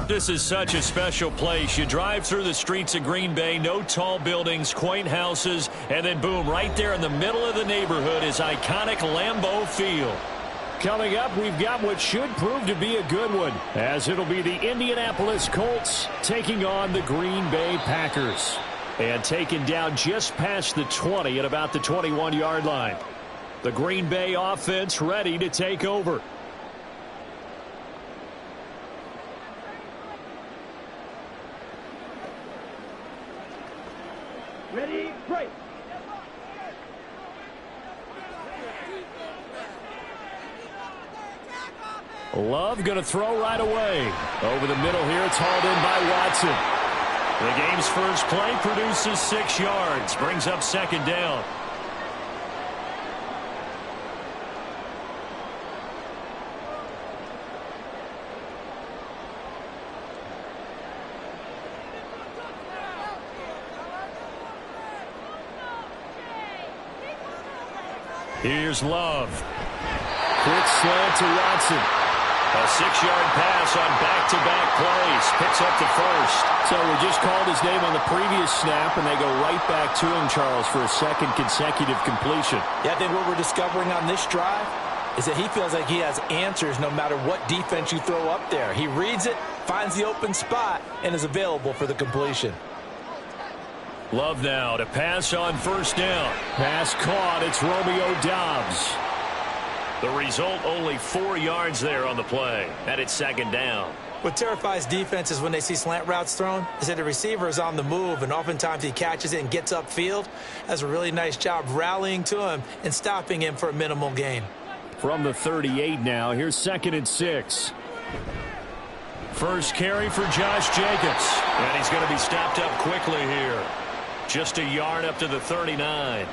This is such a special place. You drive through the streets of Green Bay, no tall buildings, quaint houses, and then boom, right there in the middle of the neighborhood is iconic Lambeau Field. Coming up, we've got what should prove to be a good one, as it'll be the Indianapolis Colts taking on the Green Bay Packers. And taken down just past the 20 at about the 21-yard line. The Green Bay offense ready to take over. Ready, break. Love going to throw right away. Over the middle here, it's hauled in by Watson. The game's first play produces 6 yards, brings up second down. Here's Love. Quick slant to Watson. A 6-yard pass on back-to-back plays. Picks up the first. So we just called his name on the previous snap, and they go right back to him, Charles, for a second consecutive completion. Yeah, I think what we're discovering on this drive is that he feels like he has answers no matter what defense you throw up there. He reads it, finds the open spot, and is available for the completion. Love now to pass on first down. Pass caught. It's Romeo Doubs. The result, only 4 yards there on the play. And it's second down. What terrifies defenses when they see slant routes thrown is that the receiver is on the move, and oftentimes he catches it and gets upfield. Does a really nice job rallying to him and stopping him for a minimal gain. From the 38 now, here's 2nd and 6. First carry for Josh Jacobs. And he's going to be stopped up quickly here. Just a yard up to the 39.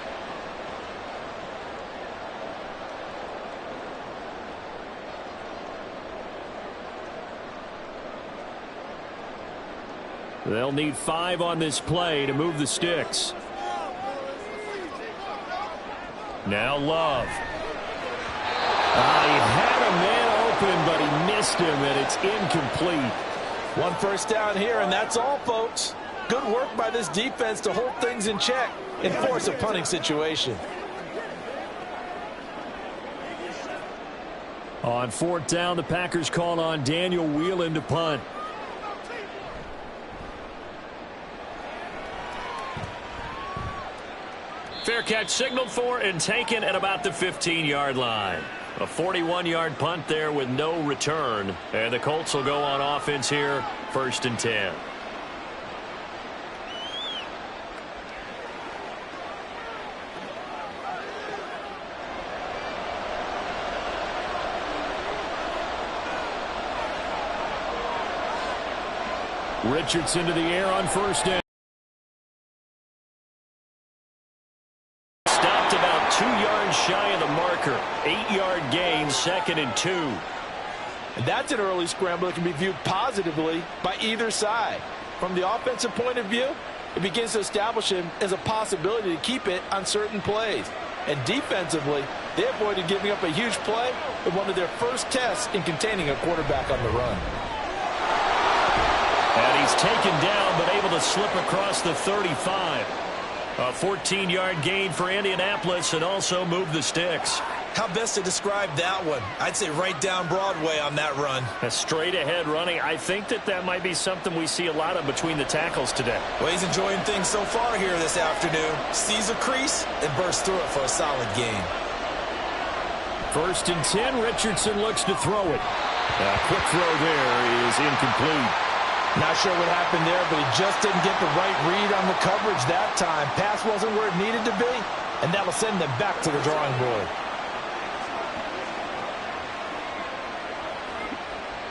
They'll need 5 on this play to move the sticks. Now Love. He had a man open, but he missed him, and it's incomplete. 1 first down here, and that's all, folks. Good work by this defense to hold things in check and force a punting situation. On 4th down, the Packers call on Daniel Whelan to punt. Fair catch signaled for and taken at about the 15-yard line. A 41-yard punt there with no return. And the Colts will go on offense here, 1st and 10. Richardson to the air on first down. Stopped about 2 yards shy of the marker. 8-yard gain, 2nd and 2. And that's an early scramble that can be viewed positively by either side. From the offensive point of view, it begins to establish him as a possibility to keep it on certain plays. And defensively, they avoided giving up a huge play with one of their first tests in containing a quarterback on the run. And he's taken down, but able to slip across the 35. A 14-yard gain for Indianapolis, and also move the sticks. How best to describe that one? I'd say right down Broadway on that run. A straight-ahead running. I think that might be something we see a lot of between the tackles today. Well, he's enjoying things so far here this afternoon. Sees a crease and bursts through it for a solid gain. 1st and 10, Richardson looks to throw it. A quick throw there is incomplete. Not sure what happened there, but he just didn't get the right read on the coverage that time. Pass wasn't where it needed to be, and that'll send them back to the drawing board.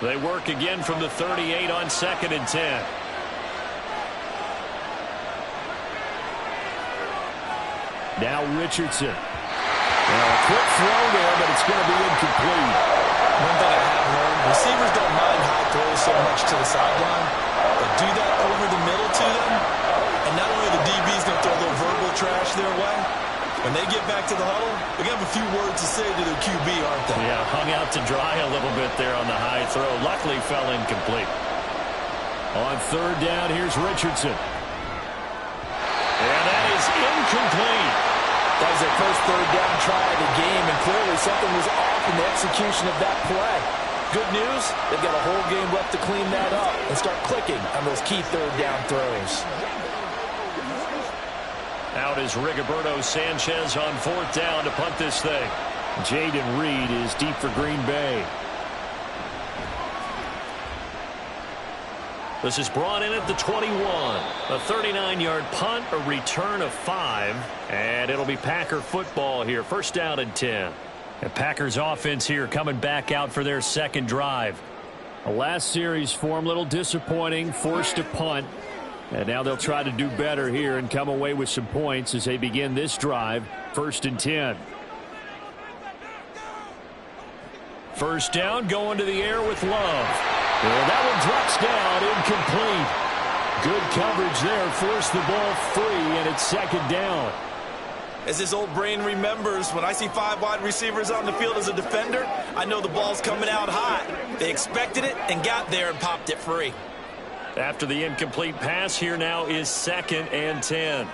They work again from the 38 on 2nd and 10. Now Richardson. A quick throw there, but it's going to be incomplete. One thing I have learned, receivers don't mind high throws so much to the sideline, but do that over the middle to them, and not only are the DBs going to throw a little verbal trash their way, when they get back to the huddle, they're going to have a few words to say to their QB, aren't they? Yeah, hung out to dry a little bit there on the high throw. Luckily fell incomplete. On third down, here's Richardson. And that is incomplete. That was their first third down try of the game, and clearly something was off in the execution of that play. Good news, they've got a whole game left to clean that up and start clicking on those key third down throws. Out is Rigoberto Sanchez on fourth down to punt this thing. Jaden Reed is deep for Green Bay. This is brought in at the 21. A 39-yard punt, a return of 5, and it'll be Packer football here. First down and 10. The Packers offense here coming back out for their second drive. The last series form, a little disappointing, forced a punt. And now they'll try to do better here and come away with some points as they begin this drive. First and 10. First down, going to the air with Love. And that one drops down, incomplete. Good coverage there, forced the ball free, and it's second down. As this old brain remembers, when I see 5 wide receivers on the field as a defender, I know the ball's coming out hot. They expected it and got there and popped it free. After the incomplete pass, here now is second and 10.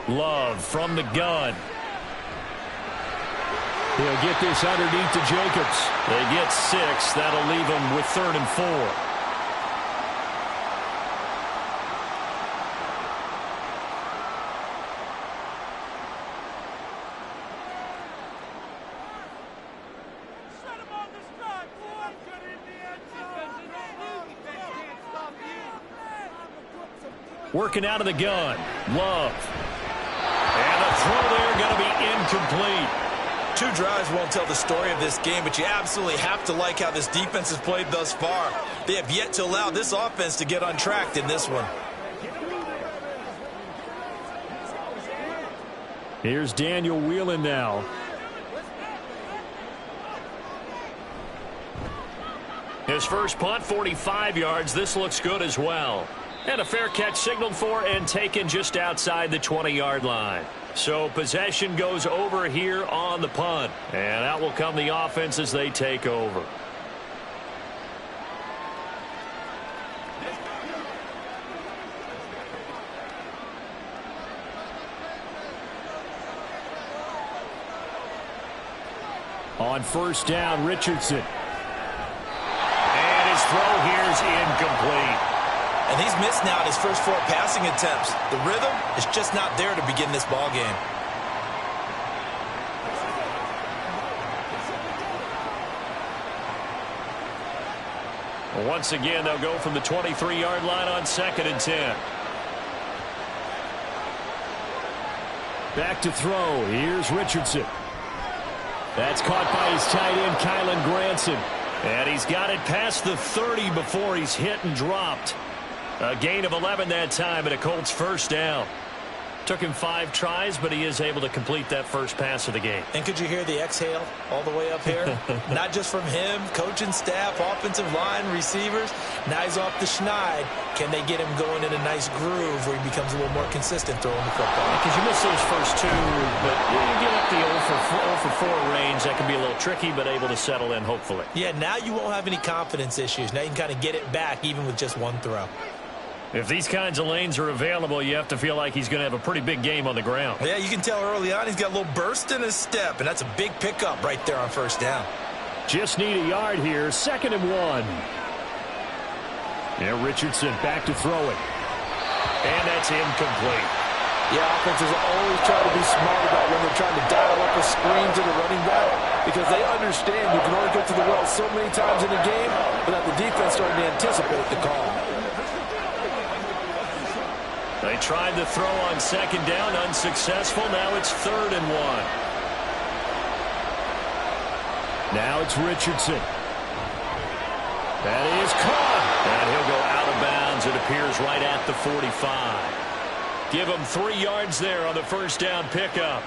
Love from the gun. He'll get this underneath to Jacobs. They get 6. That'll leave them with third and 4. Working out of the gun. Love. And the throw there going to be incomplete. 2 drives won't tell the story of this game, but you absolutely have to like how this defense has played thus far. They have yet to allow this offense to get untracked in this one. Here's Daniel Whelan now. His first punt, 45 yards. This looks good as well. And a fair catch signaled for and taken just outside the 20-yard line. So possession goes over here on the punt. And out will come the offense as they take over. On first down, Richardson. And his throw here is incomplete. And he's missed now his first 4 passing attempts. The rhythm is just not there to begin this ball game. Once again, they'll go from the 23-yard line on second and 10. Back to throw. Here's Richardson. That's caught by his tight end, Kylan Granson. And he's got it past the 30 before he's hit and dropped. A gain of 11 that time and a Colts first down. Took him 5 tries, but he is able to complete that first pass of the game. And could you hear the exhale all the way up here? Not just from him, coaching staff, offensive line, receivers. Now he's off the schneid. Can they get him going in a nice groove where he becomes a little more consistent throwing the football? Because you miss those first 2, but you get up the 0 for 4 range. That can be a little tricky, but able to settle in, hopefully. Yeah, now you won't have any confidence issues. Now you can kind of get it back even with just 1 throw. If these kinds of lanes are available, you have to feel like he's going to have a pretty big game on the ground. Yeah, you can tell early on he's got a little burst in his step, and that's a big pickup right there on first down. Just need a yard here, second and 1. Yeah, Richardson back to throw it. And that's incomplete. Yeah, offenses always try to be smart about when they're trying to dial up a screen to the running back because they understand you can only get to the well so many times in a game without the defense starting to anticipate the call. They tried the throw on second down, unsuccessful. Now it's third and 1. Now it's Richardson. That is caught. And he'll go out of bounds. It appears right at the 45. Give him 3 yards there on the first down pickup.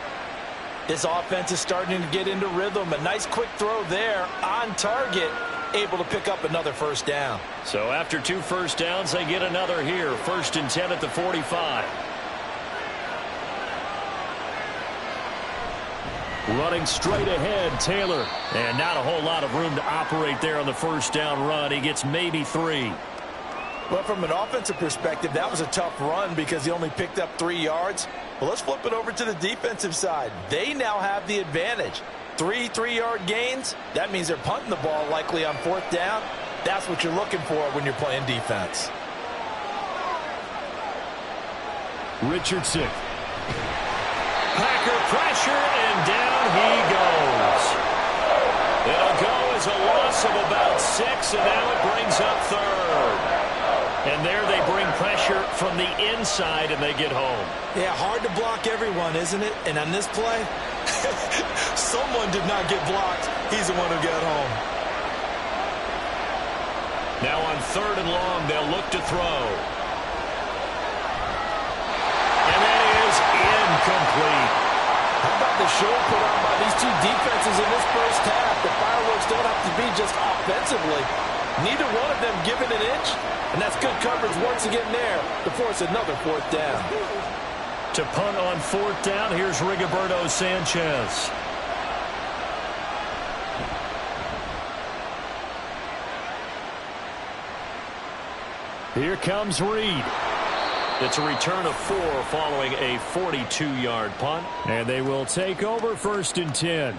This offense is starting to get into rhythm. A nice quick throw there on target. Able to pick up another first down. So after 2 first downs, they get another here. First and 10 at the 45. Running straight ahead, Taylor. And not a whole lot of room to operate there on the first down run. He gets maybe 3. Well, from an offensive perspective, that was a tough run because he only picked up 3 yards. Well, let's flip it over to the defensive side. They now have the advantage. 3 3-yard gains. That means they're punting the ball likely on 4th down. That's what you're looking for when you're playing defense. Richardson. Packer pressure, and down he goes. It'll go as a loss of about 6, and now it brings up 3rd. And there they bring pressure from the inside, and they get home. Yeah, hard to block everyone, isn't it? And on this play, someone did not get blocked. He's the one who got home. Now on 3rd and long, they'll look to throw. And that is incomplete. How about the show put on by these two defenses in this first half? The fireworks don't have to be just offensively. Neither one of them given an inch, and that's good coverage once again there to force another 4th down. To punt on 4th down, here's Rigoberto Sanchez. Here comes Reed. It's a return of 4 following a 42-yard punt. And they will take over 1st and 10.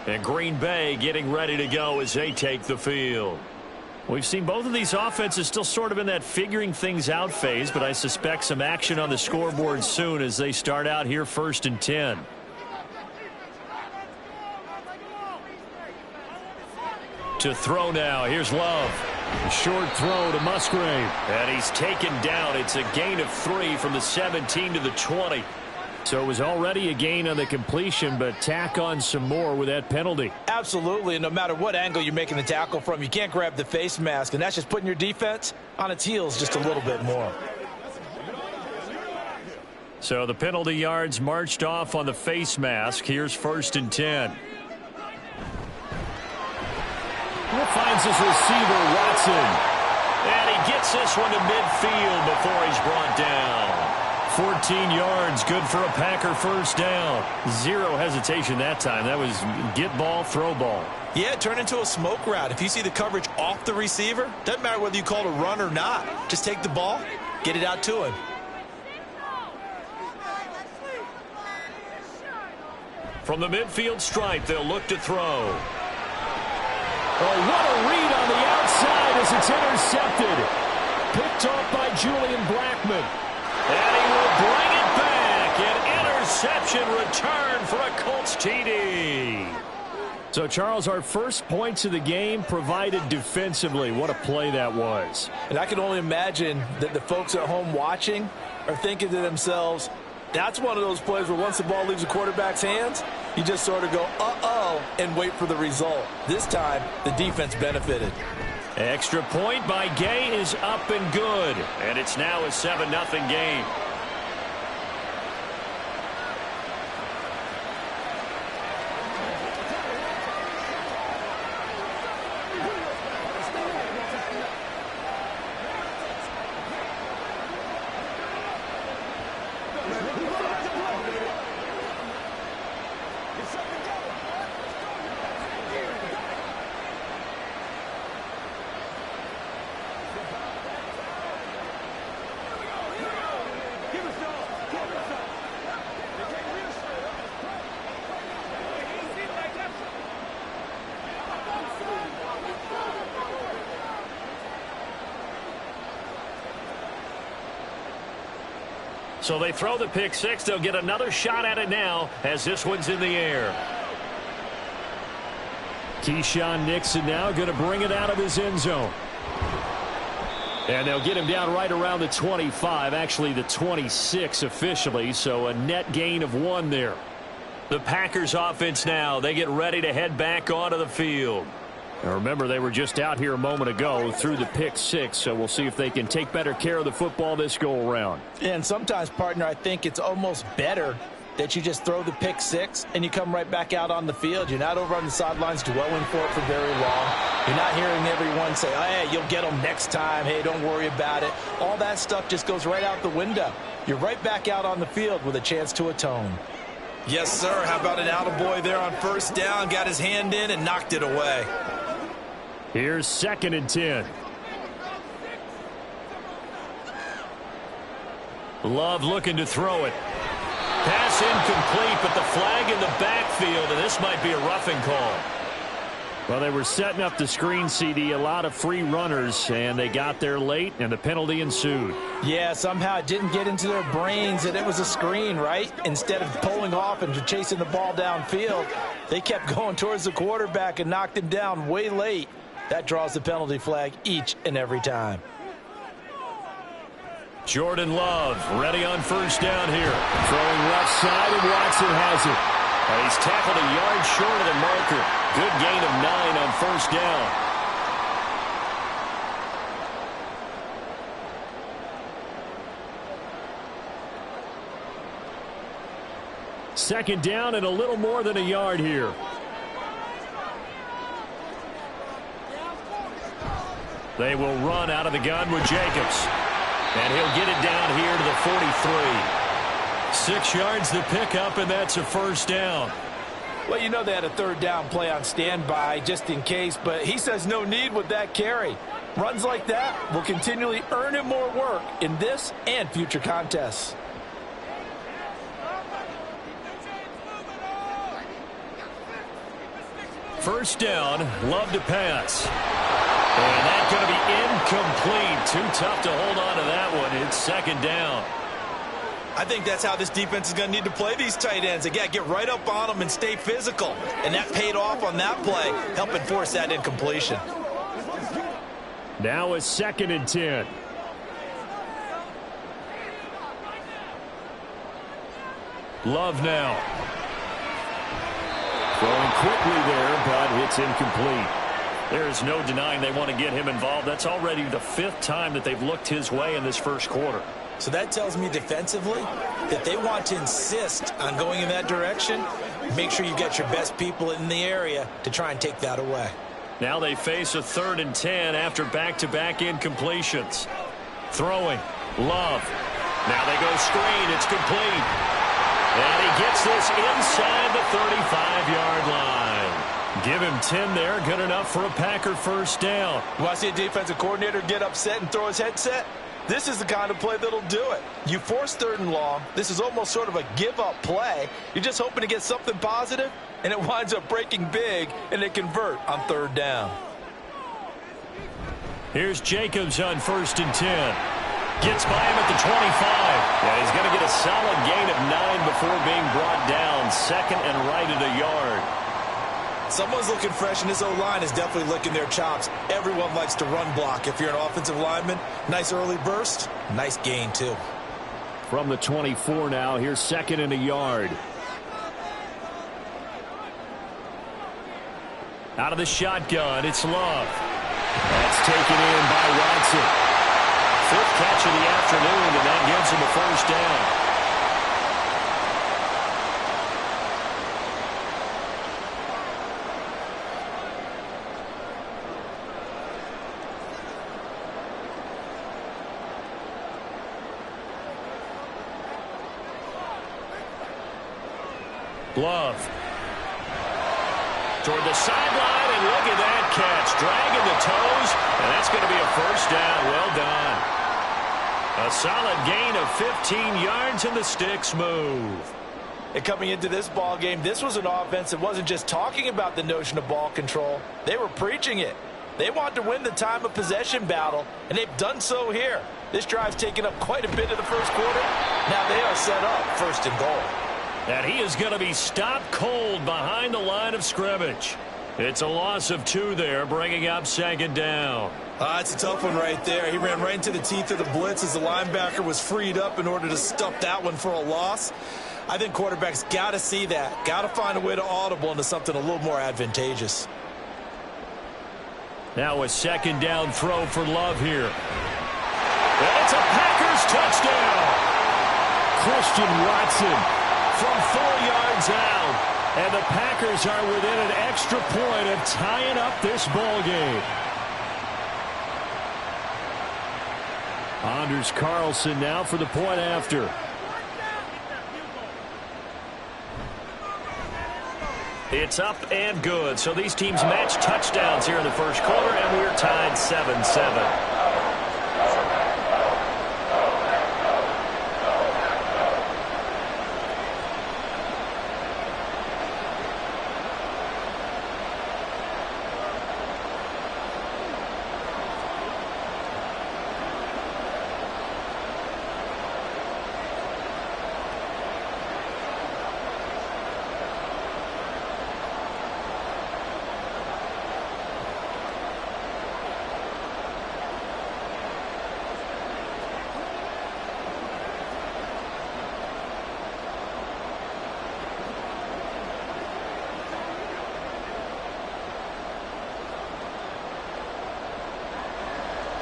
And Green Bay getting ready to go as they take the field. We've seen both of these offenses still sort of in that figuring things out phase, but I suspect some action on the scoreboard soon as they start out here 1st and 10. To throw now. Here's Love. Short throw to Musgrave. And he's taken down. It's a gain of 3 from the 17 to the 20. So it was already a gain on the completion, but tack on some more with that penalty. Absolutely, and no matter what angle you're making the tackle from, you can't grab the face mask, and that's just putting your defense on its heels just a little bit more. So the penalty yards marched off on the face mask. Here's 1st and 10. Finds his receiver, Watson. And he gets this one to midfield before he's brought down. 14 yards, good for a Packer first down. 0 hesitation that time. That was get ball, throw ball. Yeah, it turned into a smoke route. If you see the coverage off the receiver, doesn't matter whether you call it a run or not. Just take the ball, get it out to him. From the midfield stripe, they'll look to throw. Oh, what a read on the outside as it's intercepted. Picked off by Julian Blackmon. And he will bring it back. An interception return for a Colts TD. So, Charles, our first points of the game provided defensively. What a play that was. And I can only imagine that the folks at home watching are thinking to themselves, that's one of those plays where once the ball leaves the quarterback's hands, you just sort of go, uh-oh, and wait for the result. This time, the defense benefited. Extra point by Gay is up and good. And it's now a 7-0 game. So they throw the pick six. They'll get another shot at it now as this one's in the air. Keyshawn Nixon now going to bring it out of his end zone. And they'll get him down right around the 25, actually the 26 officially, so a net gain of 1 there. The Packers offense now, they get ready to head back onto the field. And remember, they were just out here a moment ago through the pick six, so we'll see if they can take better care of the football this go around. And sometimes, partner, I think it's almost better that you just throw the pick six and you come right back out on the field. You're not over on the sidelines dwelling for it for very long. You're not hearing everyone say, oh, hey, you'll get them next time. Hey, don't worry about it. All that stuff just goes right out the window. You're right back out on the field with a chance to atone. Yes, sir. How about an attaboy there on first down? Got his hand in and knocked it away. Here's 2nd and 10. Love looking to throw it. Pass incomplete, but the flag in the backfield, and this might be a roughing call. Well, they were setting up the screen, CD, a lot of free runners, and they got there late, and the penalty ensued. Yeah, somehow it didn't get into their brains that it was a screen, right? Instead of pulling off and chasing the ball downfield, they kept going towards the quarterback and knocked him down way late. That draws the penalty flag each and every time. Jordan Love ready on first down here. Throwing left side, and Watson has it. And he's tackled a yard short of the marker. Good gain of 9 on first down. Second down and a little more than a yard here. They will run out of the gun with Jacobs. And he'll get it down here to the 43. 6 yards the pickup, and that's a first down. Well, you know they had a third down play on standby just in case, but he says no need with that carry. Runs like that will continually earn him more work in this and future contests. First down, Love to pass. And that's going to be incomplete. Too tough to hold on to that one. It's second down. I think that's how this defense is going to need to play these tight ends. They got to get right up on them and stay physical. And that paid off on that play, helping force that incompletion. Now it's 2nd and 10. Love now. Throwing quickly there, but it's incomplete. There's no denying they want to get him involved. That's already the 5th time that they've looked his way in this first quarter. So that tells me defensively that they want to insist on going in that direction. Make sure you get your best people in the area to try and take that away. Now they face a 3rd and 10 after back-to-back incompletions. Throwing. Love. Now they go screen. It's complete. And he gets this inside the 35-yard line. Give him 10 there. Good enough for a Packer first down. You want to see a defensive coordinator get upset and throw his headset? This is the kind of play that'll do it. You force 3rd and long. This is almost sort of a give-up play. You're just hoping to get something positive, and it winds up breaking big, and they convert on 3rd down. Here's Jacobs on 1st and 10. Gets by him at the 25. Yeah, he's going to get a solid gain of 9 before being brought down. 2nd and right at a yard. Someone's looking fresh, and this O-line is definitely licking their chops. Everyone likes to run block. If you're an offensive lineman, nice early burst, nice gain, too. From the 24 now, here's 2nd and a yard. Out of the shotgun, it's Love. That's taken in by Watson. 5th catch of the afternoon, and that gives him a first down. Love. Toward the sideline, and look at that catch. Dragging the toes, and that's going to be a first down. Well done. A solid gain of 15 yards, and the sticks move. And coming into this ball game, this was an offense that wasn't just talking about the notion of ball control. They were preaching it. They want to win the time of possession battle, and they've done so here. This drive's taken up quite a bit of the first quarter. Now they are set up 1st and goal. And he is going to be stopped cold behind the line of scrimmage. It's a loss of 2 there, bringing up 2nd down. It's a tough one right there. He ran right into the teeth of the blitz as the linebacker was freed up in order to stuff that one for a loss. I think quarterbacks got to see that. Got to find a way to audible into something a little more advantageous. Now a 2nd down throw for Love here. And it's a Packers touchdown. Christian Watson from 4 yards out. And the Packers are within an extra point of tying up this ball game. Anders Carlson now for the point after. It's up and good. So these teams match touchdowns here in the first quarter, and we're tied 7-7.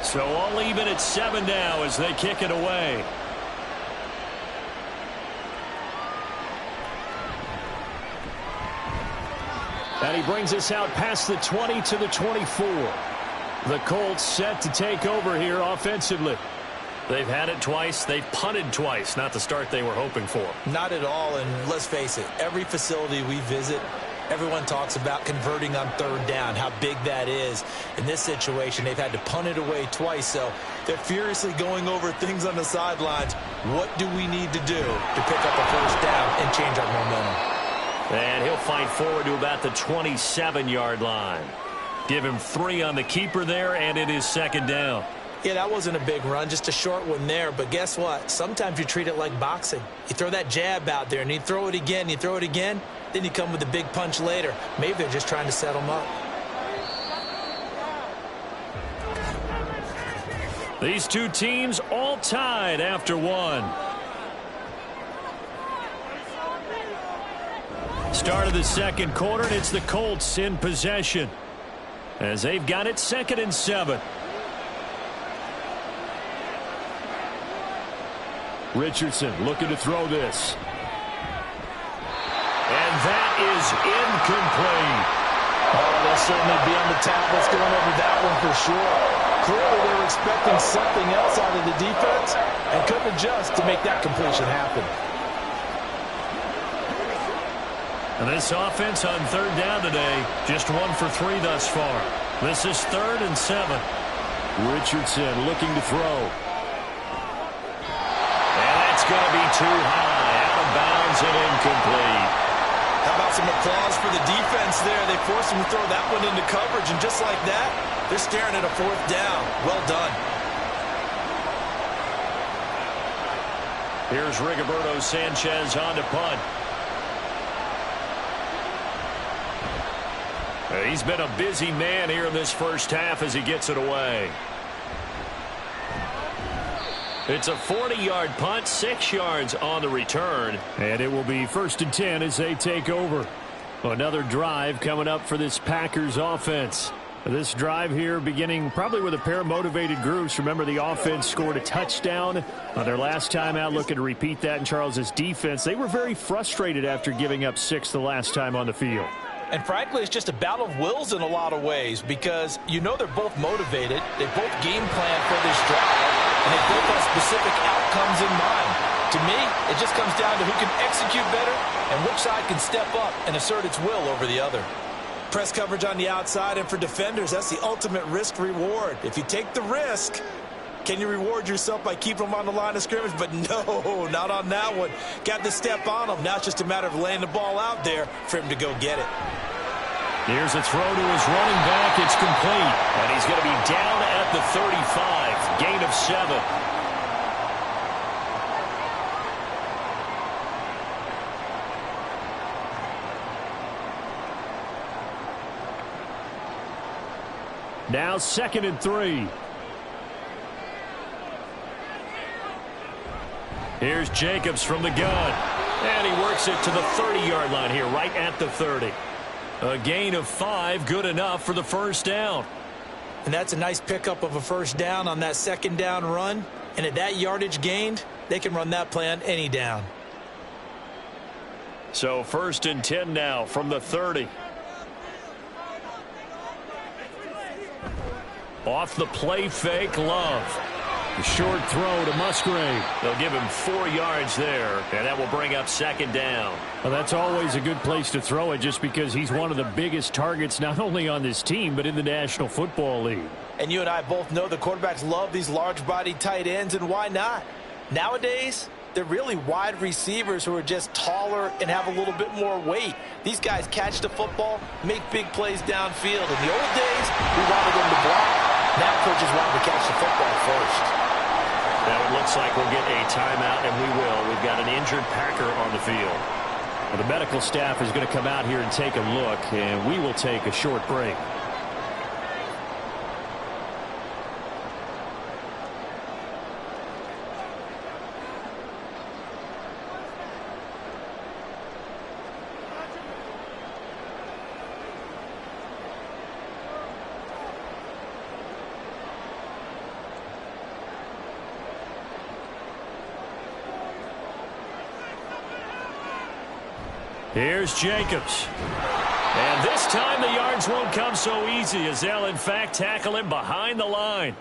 So all even at 7 now as they kick it away. And he brings us out past the 20 to the 24. The Colts set to take over here offensively. They've had it twice. They've punted twice. Not the start they were hoping for. Not at all, and let's face it, every facility we visit, everyone talks about converting on third down, how big that is. In this situation, they've had to punt it away twice, so they're furiously going over things on the sidelines. What do we need to do to pick up a first down and change our momentum? And he'll fight forward to about the 27-yard line. Give him 3 on the keeper there, and it is second down. Yeah, that wasn't a big run, just a short one there. But guess what? Sometimes you treat it like boxing. You throw that jab out there, and you throw it again, you throw it again. Then you come with a big punch later. Maybe they're just trying to set them up. These two teams all tied after one. Start of the second quarter, and it's the Colts in possession as they've got it 2nd and 7. Richardson looking to throw this. And that is incomplete. Oh, they'll certainly be on the tablets going over that one for sure. Clearly they were expecting something else out of the defense and couldn't adjust to make that completion happen. And this offense on third down today, just 1 for 3 thus far. This is 3rd and 7. Richardson looking to throw. And that's going to be too high. Out of bounds and incomplete. How about some applause for the defense there? They forced him to throw that one into coverage, and just like that, they're staring at a 4th down. Well done. Here's Rigoberto Sanchez on to punt. He's been a busy man here in this first half as he gets it away. It's a 40-yard punt, 6 yards on the return. And it will be 1st and 10 as they take over. Another drive coming up for this Packers offense. This drive here beginning probably with a pair of motivated groups. Remember, the offense scored a touchdown on their last time out. Looking to repeat that in Charles's defense. They were very frustrated after giving up 6 the last time on the field. And frankly, it's just a battle of wills in a lot of ways because you know they're both motivated. They both game plan for this drive, and they both have specific outcomes in mind. To me, it just comes down to who can execute better and which side can step up and assert its will over the other. Press coverage on the outside, and for defenders, that's the ultimate risk-reward. If you take the risk, can you reward yourself by keeping them on the line of scrimmage? But no, not on that one. Got to step on them. Now it's just a matter of laying the ball out there for him to go get it. Here's a throw to his running back. It's complete. And he's going to be down at the 35. Gain of 7. Now 2nd and 3. Here's Jacobs from the gun. And he works it to the 30-yard line here, right at the 30. A gain of 5, good enough for the first down. And that's a nice pickup of a first down on that 2nd down run. And at that yardage gained, they can run that play on any down. So 1st and 10 now from the 30. Off the play fake, Love. The short throw to Musgrave. They'll give him 4 yards there, and that will bring up second down. Well, that's always a good place to throw it just because he's one of the biggest targets not only on this team but in the National Football League. And you and I both know the quarterbacks love these large-bodied tight ends, and why not? Nowadays, they're really wide receivers who are just taller and have a little bit more weight. These guys catch the football, make big plays downfield. In the old days, we wanted them to block. Now coaches want them to catch the football first. Now it looks like we'll get a timeout, and we will. We've got an injured Packer on the field. Well, the medical staff is going to come out here and take a look, and we will take a short break. Here's Jacobs. And this time the yards won't come so easy as they'll, in fact, tackle him behind the line.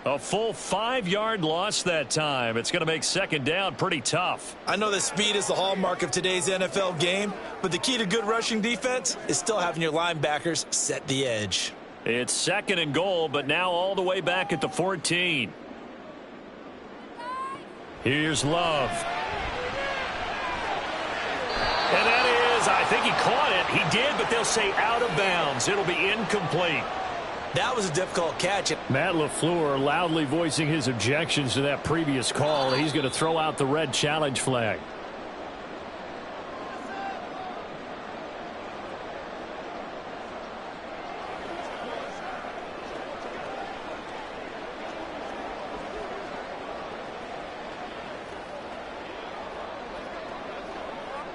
A full 5-yard loss that time. It's going to make second down pretty tough. I know that speed is the hallmark of today's NFL game, but the key to good rushing defense is still having your linebackers set the edge. It's second and goal, but now all the way back at the 14. Here's Love. And that is, I think he caught it. He did, but they'll say out of bounds. It'll be incomplete. That was a difficult catch. Matt LaFleur loudly voicing his objections to that previous call. He's going to throw out the red challenge flag.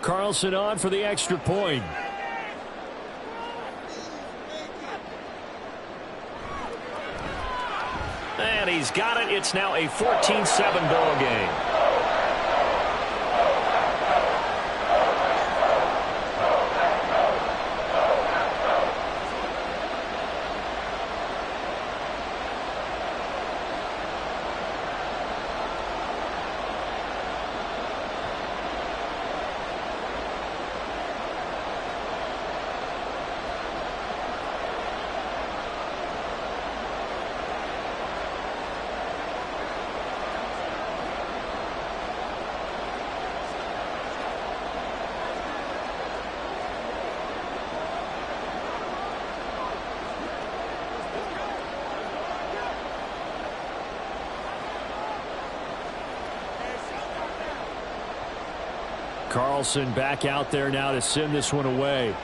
Carlson on for the extra point. And he's got it. It's now a 14-7 ball game. Carlson back out there now to send this one away.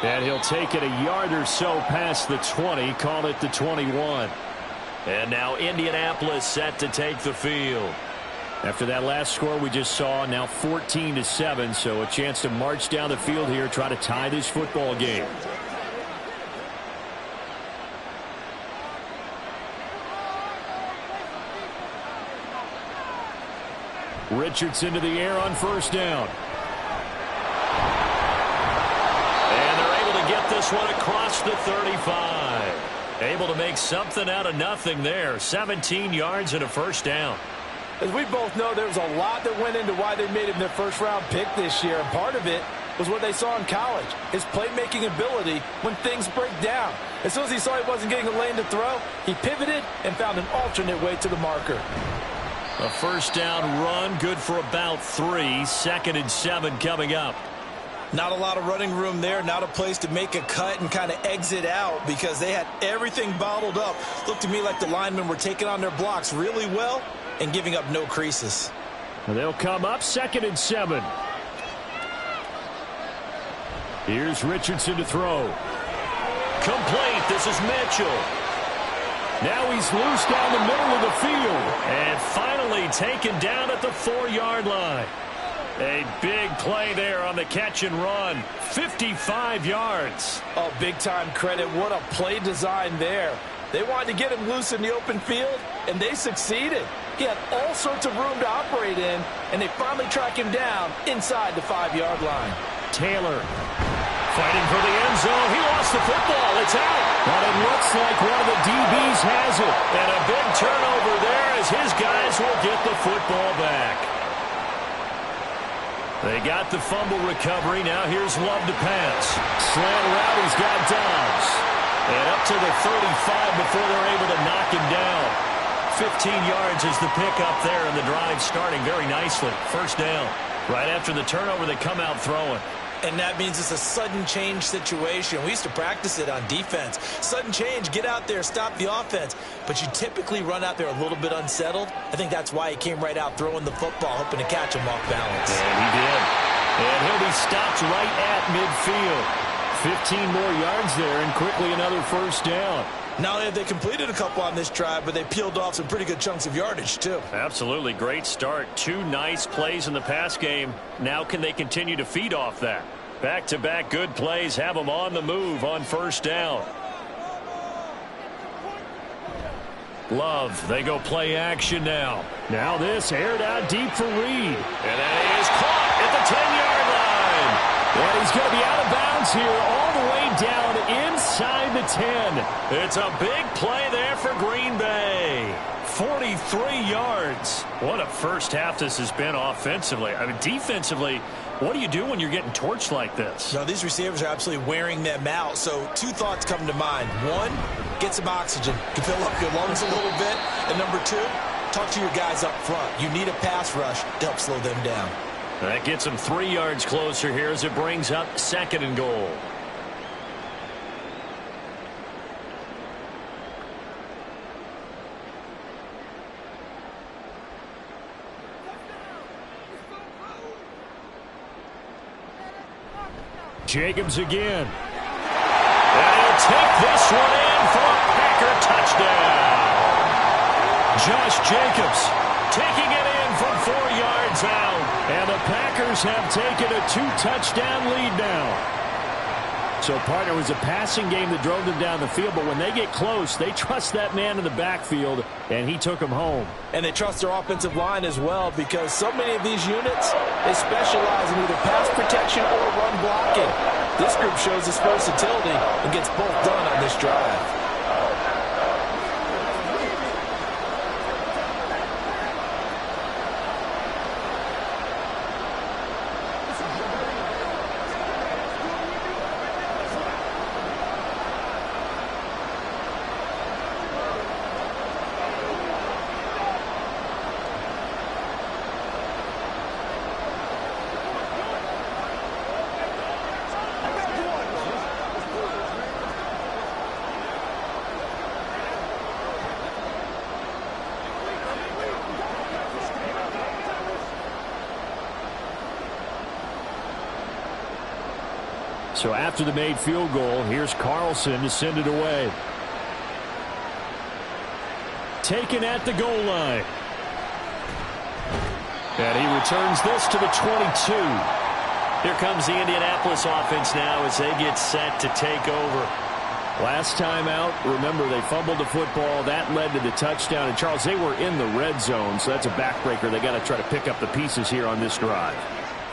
And he'll take it a yard or so past the 20, call it the 21. And now Indianapolis set to take the field. After that last score we just saw, now 14-7, so a chance to march down the field here, try to tie this football game. Richards into the air on first down. And they're able to get this one across the 35. Able to make something out of nothing there. 17 yards and a first down. As we both know, there was a lot that went into why they made him their first-round pick this year. And part of it was what they saw in college, his playmaking ability when things break down. As soon as he saw he wasn't getting a lane to throw, he pivoted and found an alternate way to the marker. A first down run, good for about 3. 2nd and 7 coming up. Not a lot of running room there, not a place to make a cut and kind of exit out because they had everything bottled up. Looked to me like the linemen were taking on their blocks really well and giving up no creases. They'll come up 2nd and 7. Here's Richardson to throw. Complete. This is Mitchell. Now he's loose down the middle of the field. And finally taken down at the 4-yard line. A big play there on the catch and run. 55 yards. Oh, big-time credit. What a play design there. They wanted to get him loose in the open field, and they succeeded. He had all sorts of room to operate in, and they finally track him down inside the 5-yard line. Taylor fighting for the end zone. He lost the football. It's out. But it looks like one of the DBs has it. And a big turnover there as his guys will get the football back. They got the fumble recovery. Now here's Love to pass. Slant route, he's got Dobbs. And up to the 35 before they're able to knock him down. 15 yards is the pickup there, and the drive starting very nicely. First down. Right after the turnover, they come out throwing. And that means it's a sudden change situation. We used to practice it on defense. Sudden change, get out there, stop the offense. But you typically run out there a little bit unsettled. I think that's why he came right out throwing the football, hoping to catch him off balance. And he did. And he'll be stopped right at midfield. 15 more yards there, and quickly another first down. Not only have they completed a couple on this drive, but they peeled off some pretty good chunks of yardage, too. Absolutely. Great start. 2 nice plays in the pass game. Now can they continue to feed off that? Back-to-back good plays have them on the move on first down. Love, they go play action now. Now this aired out deep for Reed. And that is caught at the 10-yard line. And he's going to be out of bounds here all the way down inside the 10. It's a big play there for Green Bay. 43 yards. What a first half this has been offensively. I mean, defensively, what do you do when you're getting torched like this? No, these receivers are absolutely wearing them out. So 2 thoughts come to mind. 1, get some oxygen. You can fill up your lungs a little bit. And number 2, talk to your guys up front. You need a pass rush to help slow them down. That gets them 3 yards closer here as it brings up 2nd and goal. Jacobs again. And he'll take this one in for a Packer touchdown. Josh Jacobs taking it in from 4 yards out. And the Packers have taken a 2-touchdown lead now. So, partner, it was a passing game that drove them down the field, but when they get close, they trust that man in the backfield, and he took them home. And they trust their offensive line as well, because so many of these units, they specialize in either pass protection or run blocking. This group shows its versatility and gets both done on this drive. So after the made field goal, here's Carlson to send it away. Taken at the goal line. And he returns this to the 22. Here comes the Indianapolis offense now as they get set to take over. Last time out, remember, they fumbled the football. That led to the touchdown. And, Charles, they were in the red zone, so that's a backbreaker. They got to try to pick up the pieces here on this drive.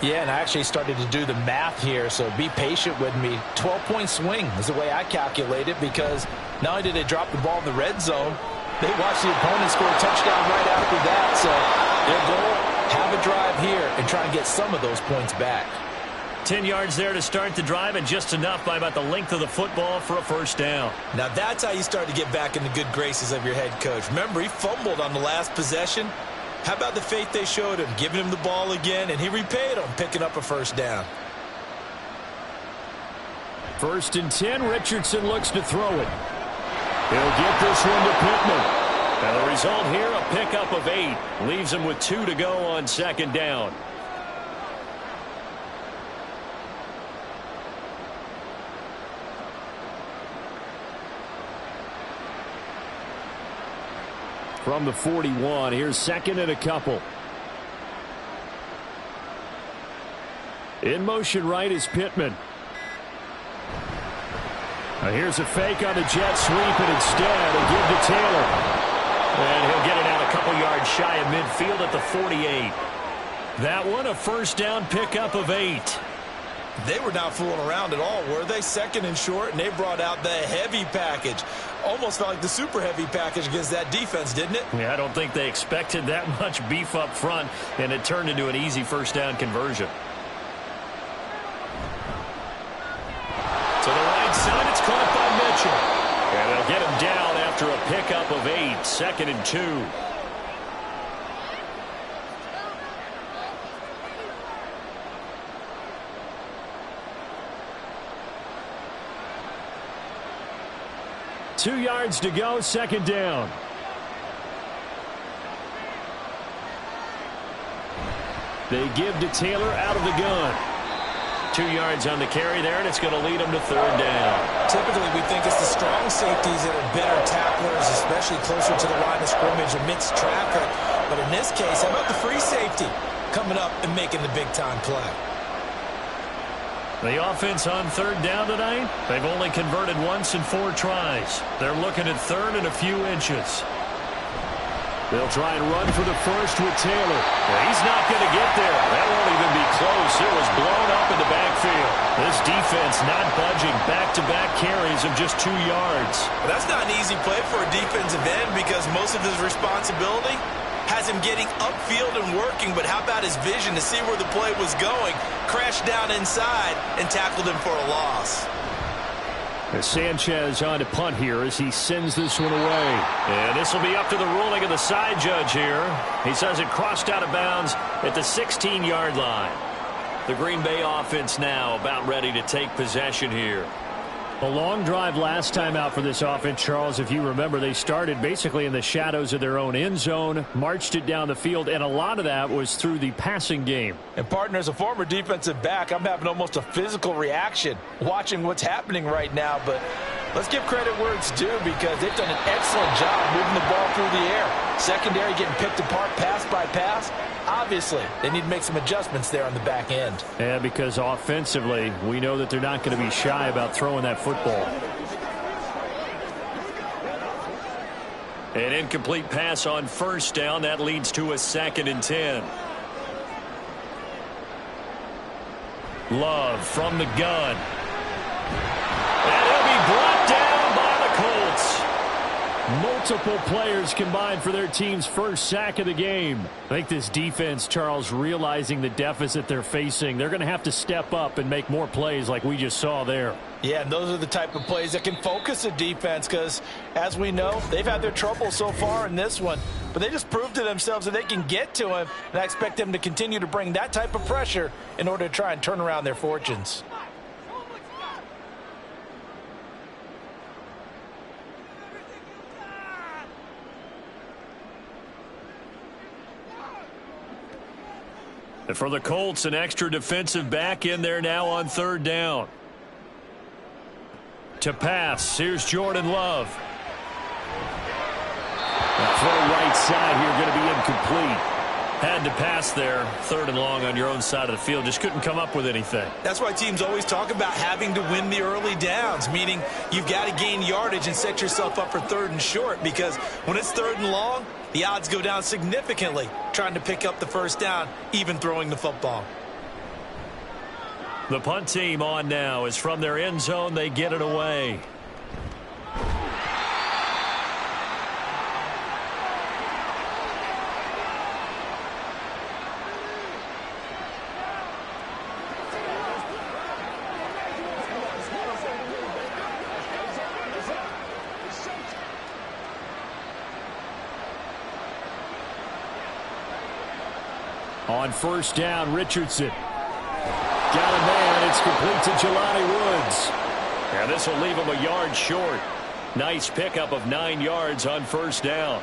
Yeah, and I actually started to do the math here, so be patient with me. 12-point swing is the way I calculate it, because not only did they drop the ball in the red zone, they watched the opponent score a touchdown right after that. So their goal, have a drive here and try and get some of those points back. 10 yards there to start the drive, and just enough by about the length of the football for a first down. Now that's how you start to get back in the good graces of your head coach. Remember, he fumbled on the last possession. How about the faith they showed him, giving him the ball again, and he repaid them, picking up a first down. 1st and 10, Richardson looks to throw it. He'll get this one to Pittman. And the result here, a pickup of 8. Leaves him with 2 to go on 2nd down. From the 41, here's 2nd and a couple. In motion right is Pittman. Now here's a fake on the jet sweep, and instead a give to Taylor. And he'll get it out a couple yards shy of midfield at the 48. That one, a first down pickup of 8. They were not fooling around at all, were they? Second and short, and they brought out the heavy package. Almost felt like the super heavy package against that defense, didn't it? Yeah, I don't think they expected that much beef up front, and it turned into an easy first down conversion. To the right side, it's caught by Mitchell. And they'll get him down after a pickup of 8, 2nd and 2. Two yards to go, 2nd down. They give to Taylor out of the gun. 2 yards on the carry there, and it's going to lead them to 3rd down. Typically, we think it's the strong safeties that are better tacklers, especially closer to the line of scrimmage amidst traffic. But in this case, how about the free safety coming up and making the big-time play? The offense on 3rd down tonight, they've only converted once in 4 tries. They're looking at 3rd and a few inches. They'll try and run for the first with Taylor. He's not going to get there. That won't even be close. It was blown up in the backfield. This defense not budging. Back-to-back carries of just 2 yards. That's not an easy play for a defensive end because most of his responsibility has him getting upfield and working, but how about his vision to see where the play was going, crashed down inside, and tackled him for a loss. Sanchez on to punt here as he sends this one away. And this will be up to the ruling of the side judge here. He says it crossed out of bounds at the 16-yard line. The Green Bay offense now about ready to take possession here. A long drive last time out for this offense, Charles. If you remember, they started basically in the shadows of their own end zone, marched it down the field, and a lot of that was through the passing game. And, partner, as a former defensive back, I'm having almost a physical reaction watching what's happening right now. But let's give credit where it's due because they've done an excellent job moving the ball through the air. Secondary getting picked apart pass by pass. Obviously, they need to make some adjustments there on the back end. Yeah, because offensively, we know that they're not going to be shy about throwing that football. An incomplete pass on 1st down. That leads to a 2nd and 10. Love from the gun. And he'll be brought down by the Colts. Multiple players combined for their team's first sack of the game. I think this defense, Charles, realizing the deficit they're facing, they're going to have to step up and make more plays like we just saw there. Yeah, and those are the type of plays that can focus a defense because, as we know, they've had their trouble so far in this one. But they just proved to themselves that they can get to him, and I expect them to continue to bring that type of pressure in order to try and turn around their fortunes. For the Colts, an extra defensive back in there now on 3rd down. To pass, here's Jordan Love. Throw right side here going to be incomplete. Had to pass there, 3rd and long on your own side of the field. Just couldn't come up with anything. That's why teams always talk about having to win the early downs, meaning you've got to gain yardage and set yourself up for 3rd and short because when it's 3rd and long, the odds go down significantly trying to pick up the first down, even throwing the football. The punt team on now is from their end zone. They get it away. On 1st down, Richardson. Got a man. It's complete to Jelani Woods. And this will leave him a yard short. Nice pickup of 9 yards on 1st down.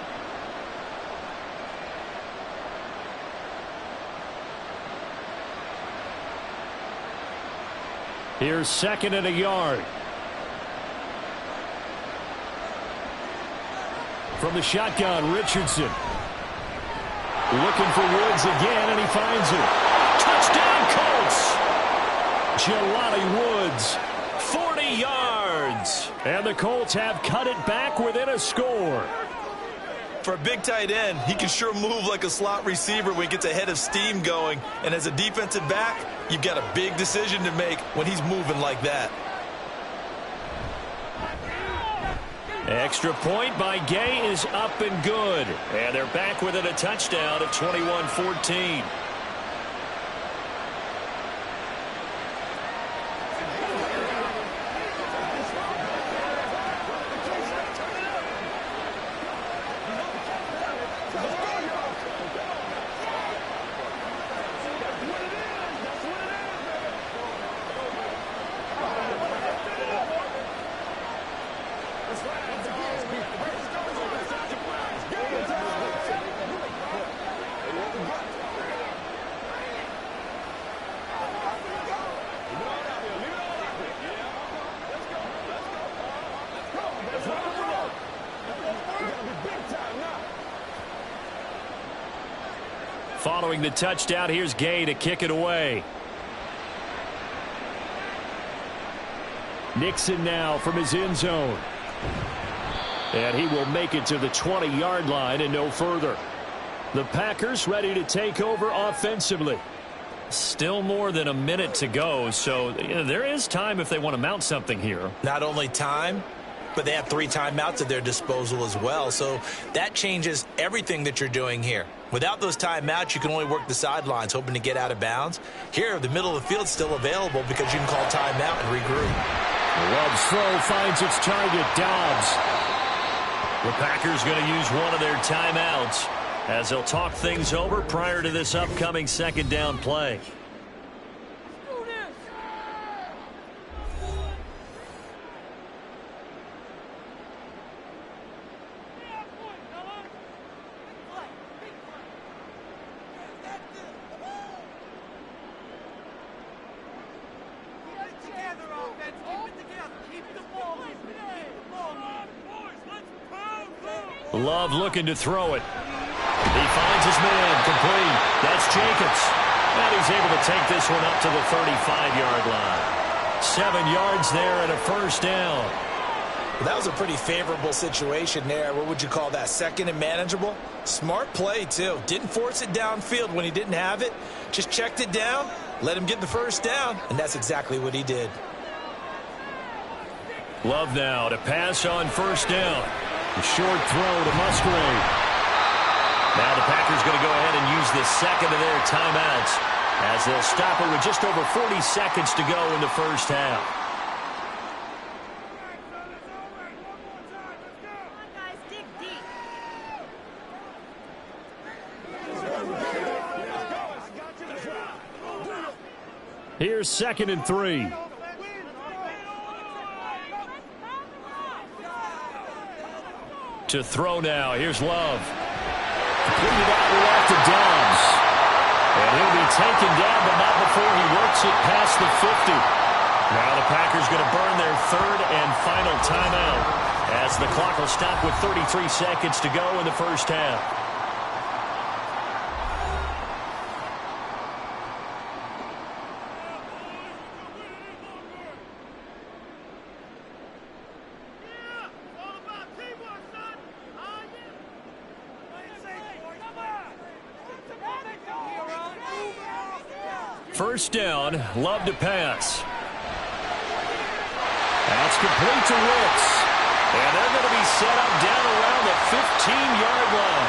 Here's 2nd and a yard. From the shotgun, Richardson. Looking for Woods again, and he finds it. Touchdown, Colts! Jelani Woods, 40 yards. And the Colts have cut it back within a score. For a big tight end, he can sure move like a slot receiver when he gets a head of steam going. And as a defensive back, you've got a big decision to make when he's moving like that. Extra point by Gay is up and good. And they're back within a touchdown at 21-14. Following the touchdown, here's Gay to kick it away. Nixon now from his end zone. And he will make it to the 20-yard line and no further. The Packers ready to take over offensively. Still more than a minute to go, so there is time if they want to mount something here. Not only time, but they have 3 timeouts at their disposal as well. So that changes everything that you're doing here. Without those timeouts, you can only work the sidelines, hoping to get out of bounds. Here, the middle of the field's still available because you can call timeout and regroup. Love's throw finds its target, Dobbs. The Packers going to use one of their timeouts as they'll talk things over prior to this upcoming second down play. Love looking to throw it. He finds his man complete. That's Jacobs. And he's able to take this one up to the 35-yard line. 7 yards there and a first down. Well, that was a pretty favorable situation there. What would you call that? Second and manageable? Smart play, too. Didn't force it downfield when he didn't have it. Just checked it down, let him get the first down, and that's exactly what he did. Love now to pass on first down. A short throw to Musgrave. Now the Packers going to go ahead and use the second of their timeouts as they'll stop it with just over 40 seconds to go in the first half. Here's 2nd and 3. To throw now. Here's Love. Completed out left to Dobbs. And he'll be taken down, but not before he works it past the 50. Now the Packers going to burn their 3rd and final timeout as the clock will stop with 33 seconds to go in the first half. First down, Love to pass. That's complete to Wicks. And they're going to be set up down around the 15-yard line.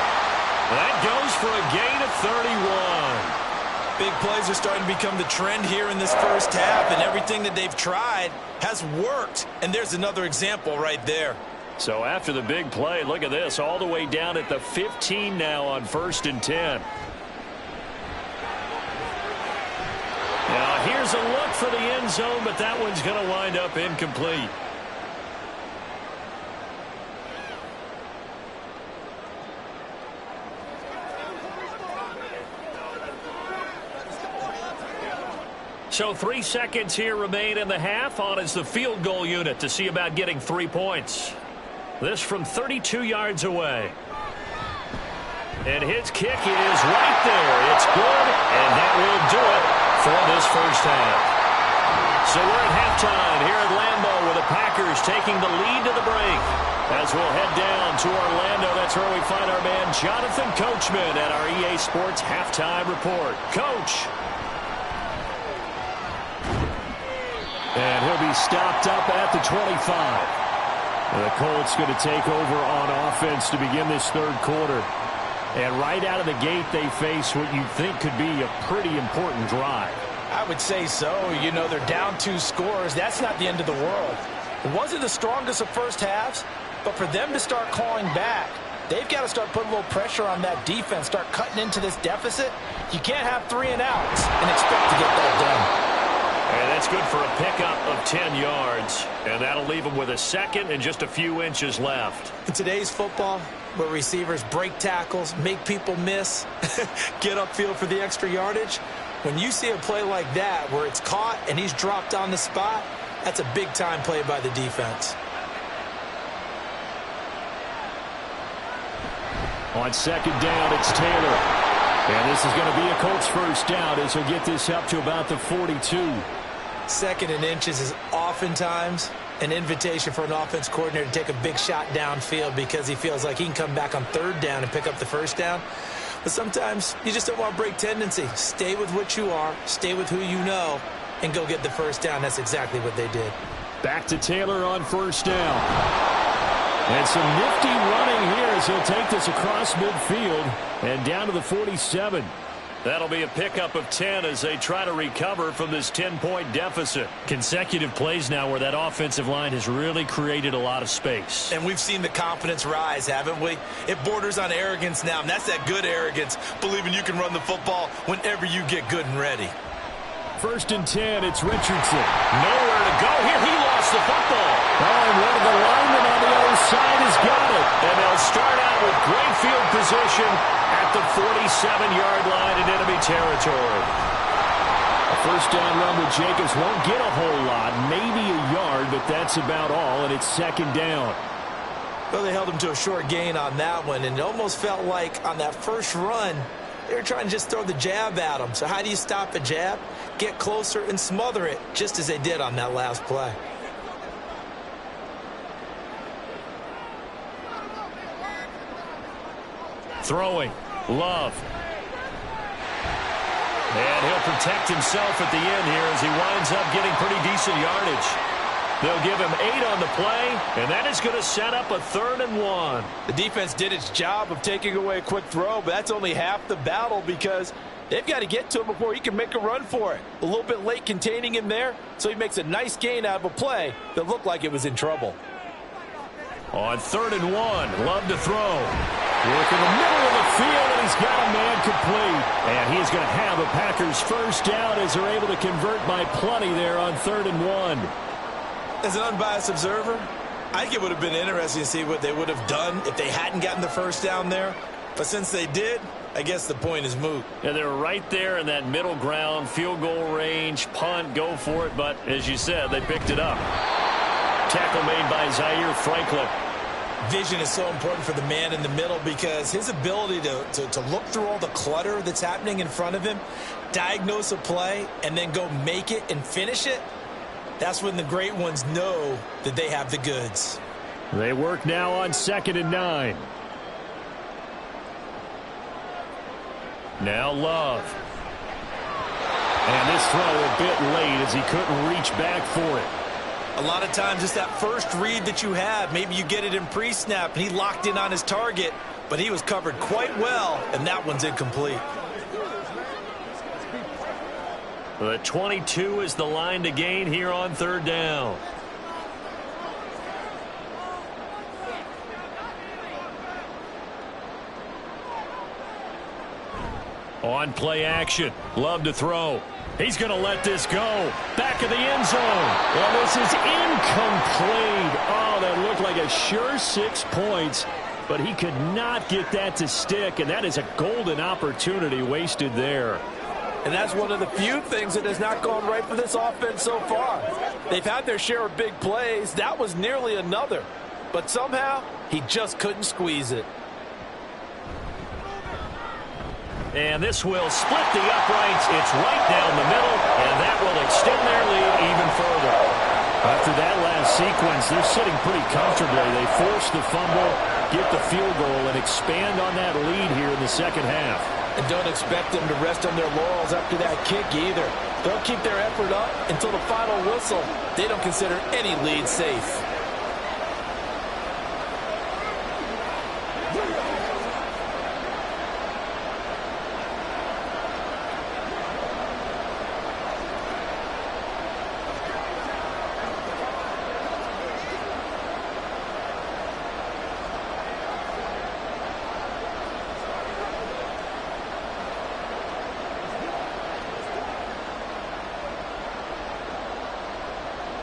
That goes for a gain of 31. Big plays are starting to become the trend here in this first half, and everything that they've tried has worked. And there's another example right there. So after the big play, look at this, all the way down at the 15 now on 1st and 10. Now here's a look for the end zone, but that one's going to wind up incomplete. So 3 seconds here remain in the half. On is the field goal unit to see about getting 3 points. This from 32 yards away. And his kick is right there. It's good, and that will do it for this first half. So we're at halftime here at Lambeau with the Packers taking the lead to the break. As we'll head down to Orlando, that's where we find our man Jonathan Coachman at our EA Sports Halftime Report. Coach. And he'll be stopped up at the 25. The Colts going to take over on offense to begin this third quarter. And right out of the gate, they face what you think could be a pretty important drive. I would say so. You know, they're down 2 scores. That's not the end of the world. It wasn't the strongest of first halves, but for them to start clawing back, they've got to start putting a little pressure on that defense, start cutting into this deficit. You can't have 3 and outs and expect to get that done. And that's good for a pickup of 10 yards. And that'll leave them with a second and just a few inches left. In today's football, where receivers break tackles, make people miss, get upfield for the extra yardage, when you see a play like that where it's caught and he's dropped on the spot, that's a big-time play by the defense. On second down, it's Taylor. And this is going to be a Colts first down as he'll get this up to about the 42. Second and inches is oftentimes an invitation for an offense coordinator to take a big shot downfield because he feels like he can come back on third down and pick up the first down. But sometimes you just don't want to break tendency. Stay with what you are, stay with who you know, and go get the first down. That's exactly what they did. Back to Taylor on first down. And some nifty running here as he'll take this across midfield and down to the 47. That'll be a pickup of 10 as they try to recover from this 10-point deficit. Consecutive plays now where that offensive line has really created a lot of space. And we've seen the confidence rise, haven't we? It borders on arrogance now, and that's that good arrogance, believing you can run the football whenever you get good and ready. First and 10, it's Richardson. Nowhere to go here. He lost the football. Oh, and one of the linemen on the other side has got it. And they'll start out with great field position at the 47-yard line in enemy territory. A first down run with Jacobs won't get a whole lot, maybe a yard, but that's about all, and it's second down. Well, they held him to a short gain on that one, and it almost felt like on that first run, they were trying to just throw the jab at him. So how do you stop a jab? Get closer and smother it, just as they did on that last play. Throwing. Love. And he'll protect himself at the end here as he winds up getting pretty decent yardage. They'll give him 8 on the play, and that is going to set up a 3rd and 1. The defense did its job of taking away a quick throw, but that's only half the battle because they've got to get to him before he can make a run for it. A little bit late containing him there, so he makes a nice gain out of a play that looked like it was in trouble. On 3rd and 1, Love to throw. Work in the middle of the field, and he's got a man complete. And he's going to have a Packers first down as they're able to convert by plenty there on 3rd and 1. As an unbiased observer, I think it would have been interesting to see what they would have done if they hadn't gotten the first down there. But since they did, I guess the point is moot. And they're right there in that middle ground, field goal range, punt, go for it. But as you said, they picked it up. Tackle made by Zaire Franklin. Vision is so important for the man in the middle because his ability to look through all the clutter that's happening in front of him, diagnose a play, and then go make it and finish it, that's when the great ones know that they have the goods. They work now on 2nd and 9. Now Love. And this throw a bit late as he couldn't reach back for it. A lot of times it's that first read that you have. Maybe you get it in pre-snap and he locked in on his target, but he was covered quite well, and that one's incomplete. The 22 is the line to gain here on 3rd down. On play action. Love to throw. He's going to let this go. Back of the end zone. Well, this is incomplete. Oh, that looked like a sure 6 points, but he could not get that to stick, and that is a golden opportunity wasted there. And that's one of the few things that has not gone right for this offense so far. They've had their share of big plays. That was nearly another. But somehow, he just couldn't squeeze it. And this will split the uprights. It's right down the middle, and that will extend their lead even further. After that last sequence, they're sitting pretty comfortably. They force the fumble, get the field goal, and expand on that lead here in the second half. And don't expect them to rest on their laurels after that kick either. They'll keep their effort up until the final whistle. They don't consider any lead safe.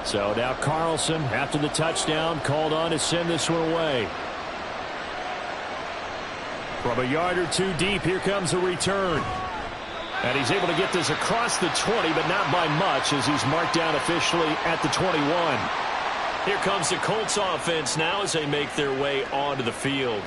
So now Carlson, after the touchdown, called on to send this one away. From a yard or two deep, here comes a return. And he's able to get this across the 20, but not by much, as he's marked down officially at the 21. Here comes the Colts offense now as they make their way onto the field.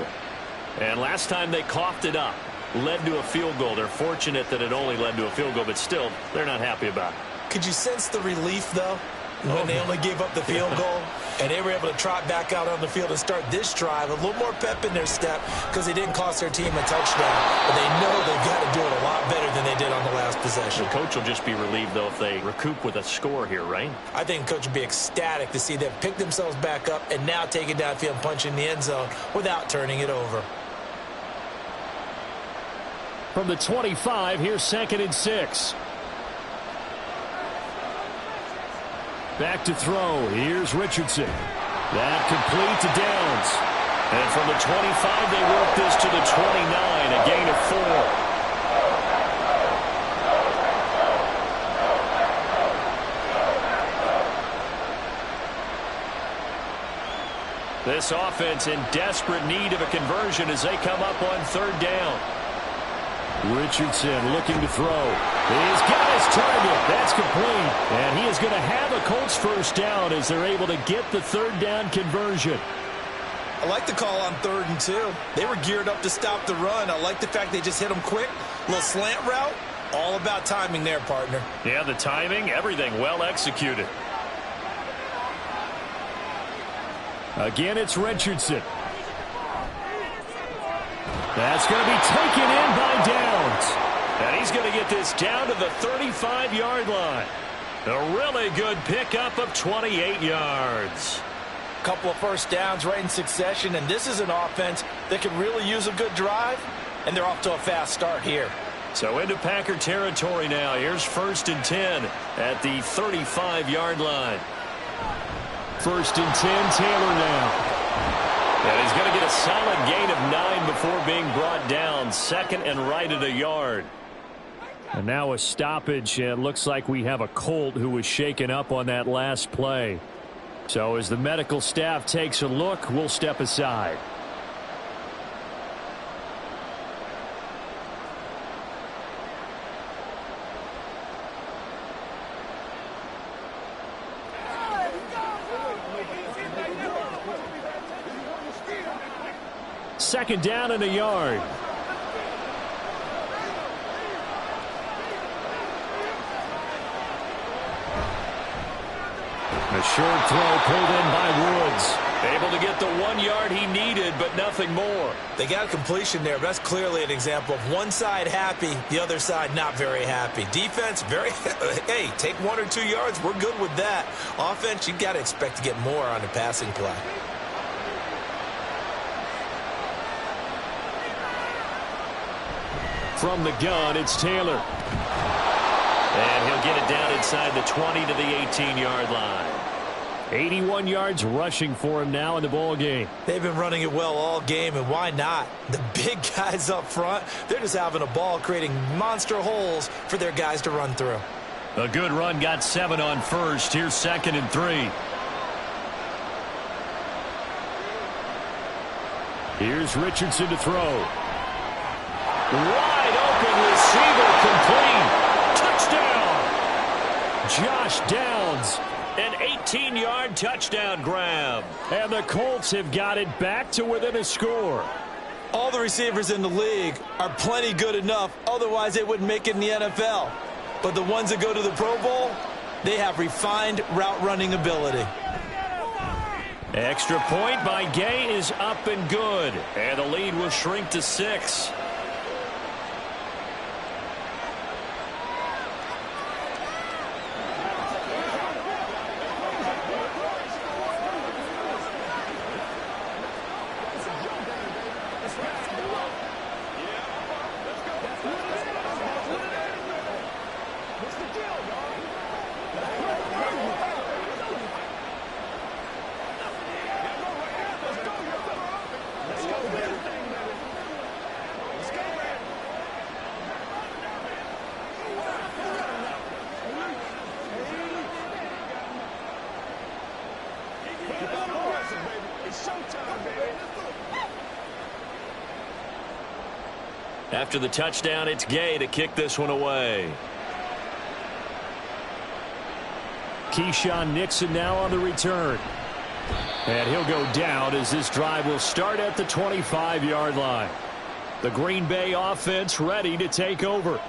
And last time they coughed it up, led to a field goal. They're fortunate that it only led to a field goal, but still, they're not happy about it. Could you sense the relief, though, when they only gave up the field goal and they were able to trot back out on the field and start this drive? A little more pep in their step because they didn't cost their team a touchdown, but they know they've got to do it a lot better than they did on the last possession. The coach will just be relieved, though, if they recoup with a score here, right? I think the coach would be ecstatic to see them pick themselves back up and now take it downfield and punch in the end zone without turning it over. From the 25, here's 2nd and 6. Back to throw. Here's Richardson. That complete to Downs. And from the 25, they work this to the 29, a gain of 4. This offense in desperate need of a conversion as they come up on 3rd down. Richardson looking to throw. He's got his target. That's complete. And he is going to have a Colts first down as they're able to get the 3rd down conversion. I like the call on 3rd and 2. They were geared up to stop the run. I like the fact they just hit them quick. A little slant route. All about timing there, partner. Yeah, the timing, everything well executed. Again, it's Richardson. That's going to be taken in by Downs. And he's going to get this down to the 35-yard line. A really good pickup of 28 yards. Couple of first downs right in succession, and this is an offense that can really use a good drive, and they're off to a fast start here. So into Packer territory now. Here's 1st and 10 at the 35-yard line. 1st and 10, Taylor now. And he's going to get a solid gain of 9 before being brought down. 2nd and right at a yard. And now a stoppage. It looks like we have a Colt who was shaken up on that last play. So as the medical staff takes a look, we'll step aside. Second down and a yard. A short throw pulled in by Woods. Able to get the 1 yard he needed, but nothing more. They got a completion there, but that's clearly an example of one side happy, the other side not very happy. Defense, very, hey, take 1 or 2 yards, we're good with that. Offense, you got to expect to get more on the passing play. From the gun, it's Taylor. And he'll get it down inside the 20 to the 18-yard line. 81 yards rushing for him now in the ball game. They've been running it well all game, and why not? The big guys up front, they're just having a ball, creating monster holes for their guys to run through. A good run, got 7 on 1st. Here's 2nd and 3. Here's Richardson to throw. Wide open receiver, complete. Touchdown. Josh Downs. An 18-yard touchdown grab. And the Colts have got it back to within a score. All the receivers in the league are plenty good enough, otherwise they wouldn't make it in the NFL. But the ones that go to the Pro Bowl, They have refined route running ability. Extra point by Gay is up and good. And the lead will shrink to 6. After the touchdown, it's Gay to kick this one away. Keyshawn Nixon now on the return. And he'll go down as this drive will start at the 25-yard line. The Green Bay offense ready to take over.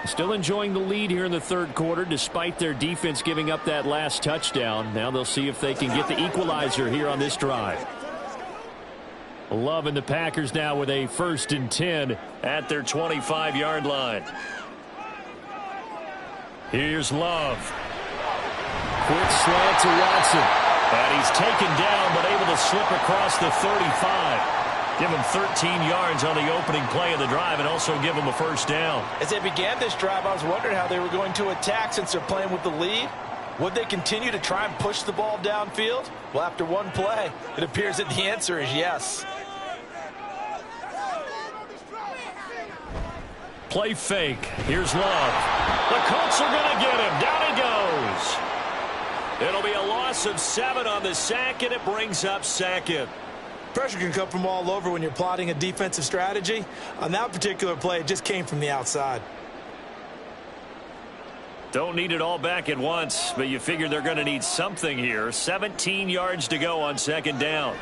Still enjoying the lead here in the third quarter despite their defense giving up that last touchdown. Now they'll see if they can get the equalizer here on this drive. Love and the Packers now with a 1st and 10 at their 25-yard line. Here's Love. Quick slant to Watson. And he's taken down but able to slip across the 35. Give him 13 yards on the opening play of the drive and also give him a 1st down. As they began this drive, I was wondering how they were going to attack since they're playing with the lead. Would they continue to try and push the ball downfield? Well, after one play, it appears that the answer is yes. Play fake. Here's Love. The Colts are going to get him. Down he goes. It'll be a loss of 7 on the sack, and it brings up 2nd. Pressure can come from all over when you're plotting a defensive strategy. On that particular play, it just came from the outside. Don't need it all back at once, but you figure they're going to need something here. 17 yards to go on 2nd down.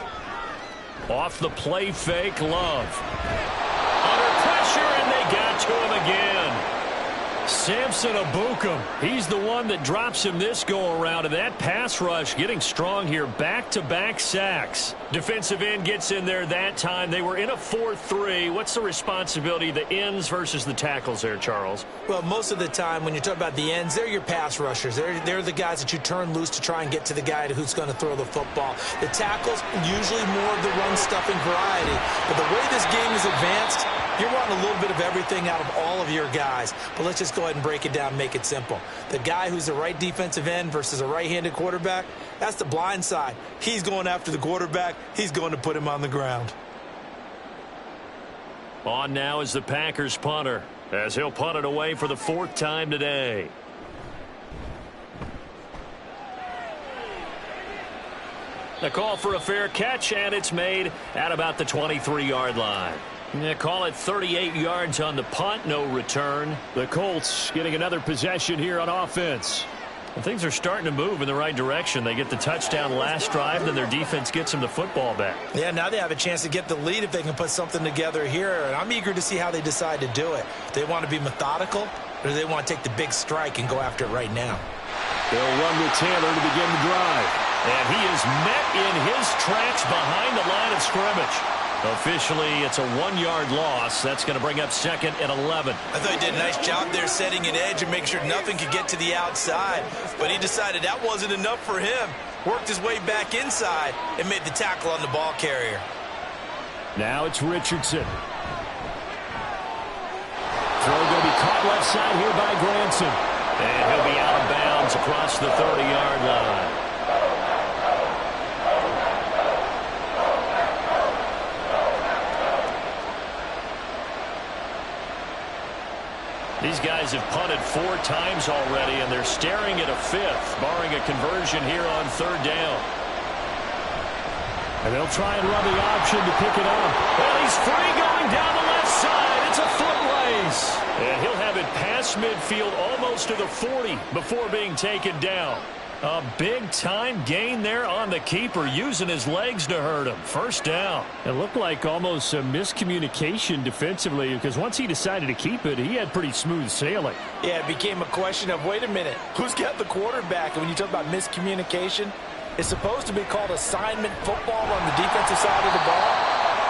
Off the play fake, Love. Under pressure, and they got to him again. Samson Abukum, he's the one that drops him this go-around, and that pass rush getting strong here. Back-to-back sacks. Defensive end gets in there that time. They were in a 4-3. What's the responsibility of the ends versus the tackles there, Charles? Well, most of the time when you talk about the ends, they're your pass rushers. They're the guys that you turn loose to try and get to the guy who's going to throw the football. The tackles, usually more of the run-stuffing variety. But the way this game is advanced, you're wanting a little bit of everything out of all of your guys. But let's just go ahead and break it down, make it simple. The guy who's the right defensive end versus a right-handed quarterback, that's the blind side. He's going after the quarterback. He's going to put him on the ground. On now is the Packers punter, as he'll punt it away for the 4th time today. The call for a fair catch, and it's made at about the 23-yard line. They call it 38 yards on the punt, no return. The Colts getting another possession here on offense. And things are starting to move in the right direction. They get the touchdown last drive, then their defense gets them the football back. Yeah, now they have a chance to get the lead if they can put something together here. And I'm eager to see how they decide to do it. Do they want to be methodical, or do they want to take the big strike and go after it right now? They'll run with Taylor to begin the drive. And he is met in his tracks behind the line of scrimmage. Officially, it's a 1-yard loss. That's going to bring up 2nd and 11. I thought he did a nice job there setting an edge and making sure nothing could get to the outside. But he decided that wasn't enough for him. Worked his way back inside and made the tackle on the ball carrier. Now it's Richardson. Throw going to be caught left side here by Granson. And he'll be out of bounds across the 30-yard line. These guys have punted 4 times already, and they're staring at a 5th, barring a conversion here on 3rd down. And they'll try and run the option to pick it up. Well, he's free going down the left side. It's a foot race. And he'll have it past midfield almost to the 40 before being taken down. A big-time gain there on the keeper, using his legs to hurt him. First down. It looked like almost a miscommunication defensively, because once he decided to keep it, he had pretty smooth sailing. Yeah, it became a question of, wait a minute, who's got the quarterback? And when you talk about miscommunication, it's supposed to be called assignment football on the defensive side of the ball,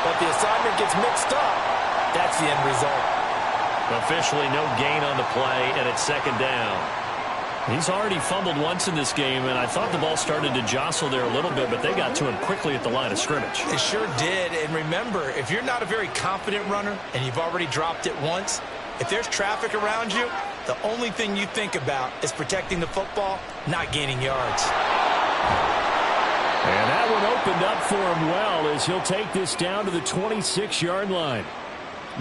but the assignment gets mixed up. That's the end result. Officially no gain on the play, and it's second down. He's already fumbled once in this game, and I thought the ball started to jostle there a little bit, but they got to him quickly at the line of scrimmage. It sure did, and remember, if you're not a very confident runner and you've already dropped it once, if there's traffic around you, the only thing you think about is protecting the football, not gaining yards. And that one opened up for him well as he'll take this down to the 26-yard line.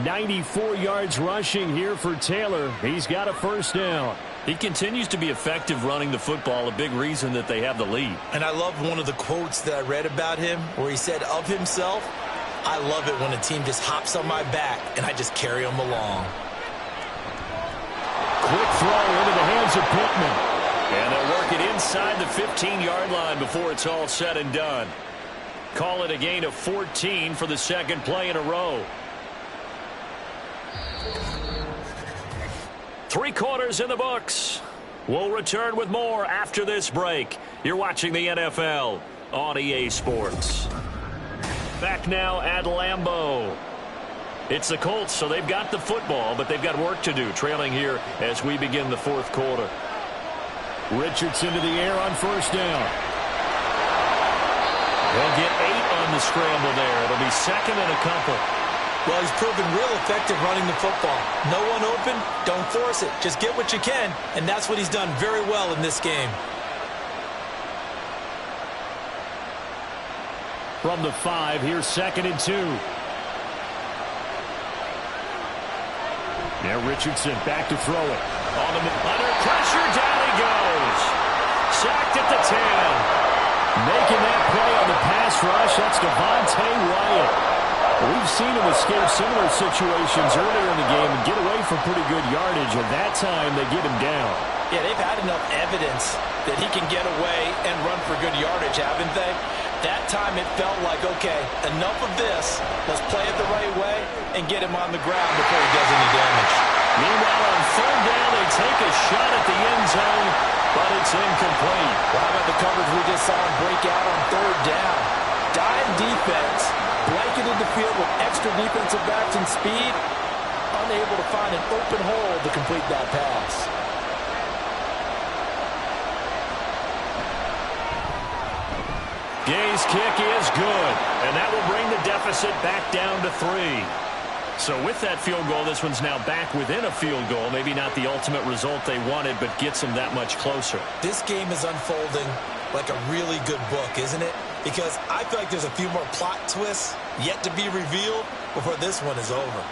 94 yards rushing here for Taylor. He's got a first down. He continues to be effective running the football, a big reason that they have the lead. And I love one of the quotes that I read about him where he said of himself, I love it when a team just hops on my back and I just carry them along. Quick throw into the hands of Pittman. And they'll work it inside the 15-yard line before it's all said and done. Call it a gain of 14 for the second play in a row. 3 quarters in the books. We'll return with more after this break. You're watching the NFL on EA Sports. Back now at Lambeau. It's the Colts, so they've got the football, but they've got work to do, trailing here as we begin the fourth quarter. Richardson to the air on first down. They'll get 8 on the scramble there. It'll be second and a couple. Well, he's proven real effective running the football. No one open, don't force it. Just get what you can, and that's what he's done very well in this game. From the 5, here's second and 2. Now Richardson back to throw it. Under pressure, down he goes. Sacked at the 10. Making that play on the pass rush, that's Devontae Wyatt. We've seen him escape similar situations earlier in the game and get away from pretty good yardage, and that time they get him down. Yeah, they've had enough evidence that he can get away and run for good yardage, haven't they? That time it felt like, okay, enough of this. Let's play it the right way and get him on the ground before he does any damage. Meanwhile, on third down, they take a shot at the end zone, but it's incomplete. Well, how about the coverage we just saw him break out on third down? Dime defense, blanketed the field with extra defensive backs and speed, unable to find an open hole to complete that pass. Gay's kick is good, and that will bring the deficit back down to 3. So with that field goal, this one's now back within a field goal. Maybe not the ultimate result they wanted, but gets them that much closer. This game is unfolding like a really good book, isn't it? Because I feel like there's a few more plot twists yet to be revealed before this one is over.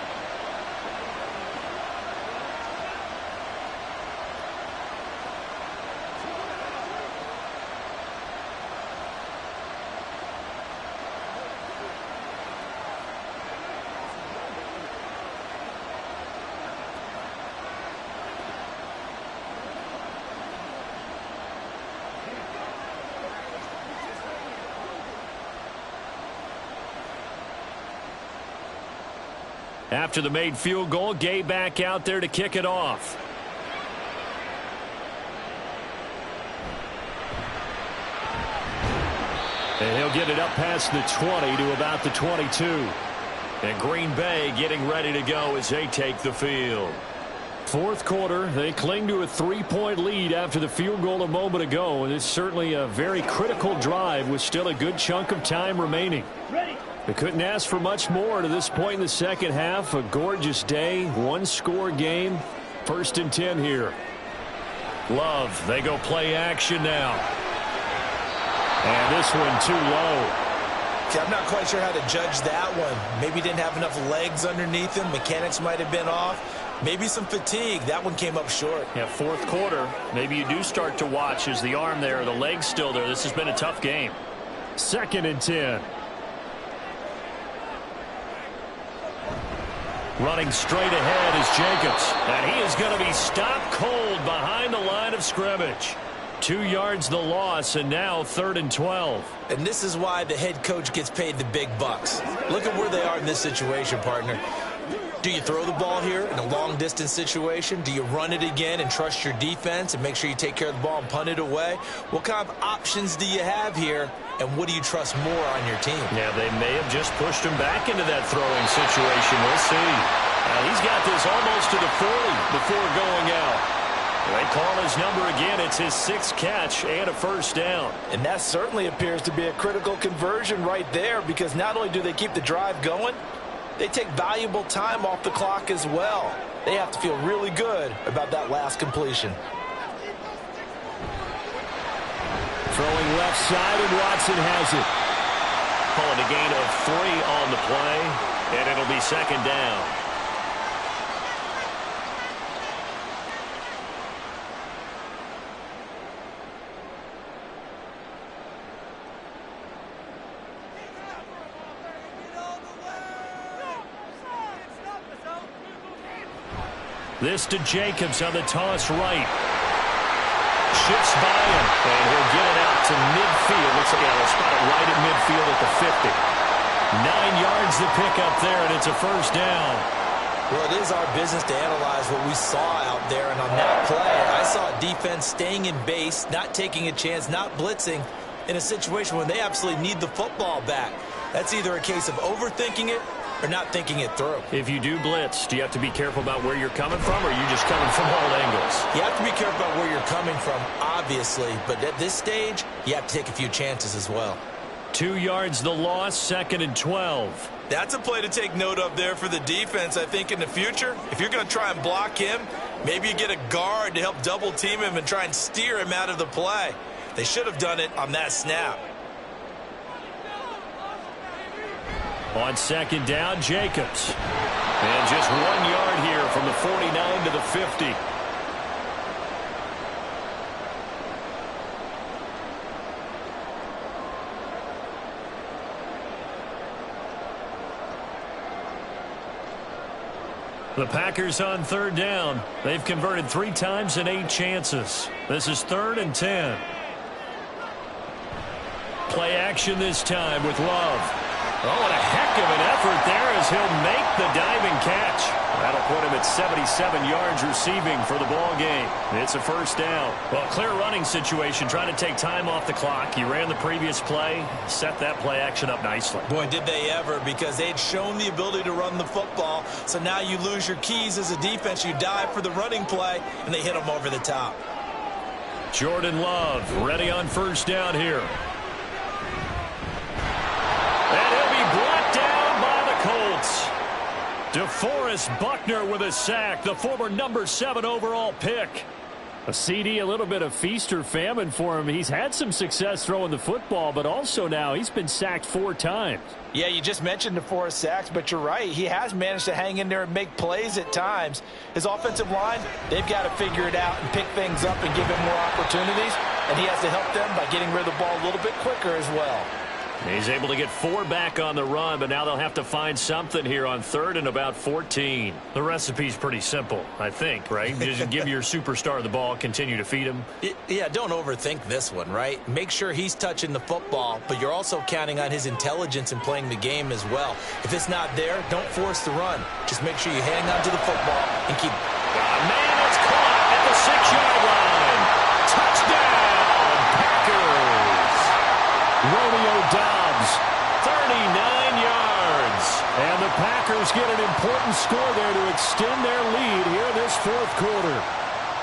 After the made field goal, Gay back out there to kick it off. And he'll get it up past the 20 to about the 22. And Green Bay getting ready to go as they take the field. Fourth quarter, they cling to a 3-point lead after the field goal a moment ago, and it's certainly a very critical drive with still a good chunk of time remaining. Ready. They couldn't ask for much more to this point in the second half. A gorgeous day, one-score game. First and 10 here. Love, they go play action now. And this one too low. I'm not quite sure how to judge that one. Maybe didn't have enough legs underneath him. Mechanics might have been off. Maybe some fatigue. That one came up short. Yeah, fourth quarter. Maybe you do start to watch. Is the arm there, the leg's still there? This has been a tough game. Second and 10. Running straight ahead is Jacobs. And he is going to be stopped cold behind the line of scrimmage. 2 yards the loss, and now 3rd and 12. And this is why the head coach gets paid the big bucks. Look at where they are in this situation, partner. Do you throw the ball here in a long-distance situation? Do you run it again and trust your defense and make sure you take care of the ball and punt it away? What kind of options do you have here, and what do you trust more on your team? Yeah, they may have just pushed him back into that throwing situation. We'll see. He's got this almost to the 40 before going out. They call his number again. It's his 6th catch and a 1st down. And that certainly appears to be a critical conversion right there, because not only do they keep the drive going, they take valuable time off the clock as well. They have to feel really good about that last completion. Throwing left side, and Watson has it. Calling a gain of 3 on the play, and it'll be 2nd down. This to Jacobs on the toss right. Shifts by him, and he'll get it out to midfield. Looks like they'll spot it right at midfield at the 50. 9 yards to pick up there, and it's a 1st down. Well, it is our business to analyze what we saw out there, and on that play, I saw a defense staying in base, not taking a chance, not blitzing, in a situation when they absolutely need the football back. That's either a case of overthinking it or not thinking it through. If you do blitz, do you have to be careful about where you're coming from, or are you just coming from all angles? You have to be careful about where you're coming from, obviously, but at this stage, you have to take a few chances as well. 2 yards the loss, 2nd and 12. That's a play to take note of there for the defense, I think, in the future. If you're going to try and block him, maybe you get a guard to help double team him and try and steer him out of the play. They should have done it on that snap. On 2nd down, Jacobs. And just 1 yard here from the 49 to the 50. The Packers on 3rd down. They've converted 3 times in 8 chances. This is 3rd and 10. Play action this time with Love. Oh, and a heck of an effort there as he'll make the diving catch. That'll put him at 77 yards receiving for the ball game. It's a 1st down. Well, clear running situation, trying to take time off the clock. He ran the previous play, set that play action up nicely. Boy, did they ever, because they'd shown the ability to run the football. So now you lose your keys as a defense. You dive for the running play, and they hit them over the top. Jordan Love ready on 1st down here. And he'll be brought down by the Colts. DeForest Buckner with a sack, the former number 7 overall pick. A CD, a little bit of feast or famine for him. He's had some success throwing the football, but also now he's been sacked 4 times. Yeah, you just mentioned DeForest sacks, but you're right. He has managed to hang in there and make plays at times. His offensive line, they've got to figure it out and pick things up and give him more opportunities, and he has to help them by getting rid of the ball a little bit quicker as well. He's able to get 4 back on the run, but now they'll have to find something here on 3rd and about 14. The recipe's pretty simple, I think, right? Just give your superstar the ball, continue to feed him. Yeah, don't overthink this one, right? Make sure he's touching the football, but you're also counting on his intelligence in playing the game as well. If it's not there, don't force the run. Just make sure you hang on to the football and keep... Man, it's caught at the 6-yard line. Touchdown, Packers. Romeo Doubs, 39 yards. And the Packers get an important score there to extend their lead here in this 4th quarter.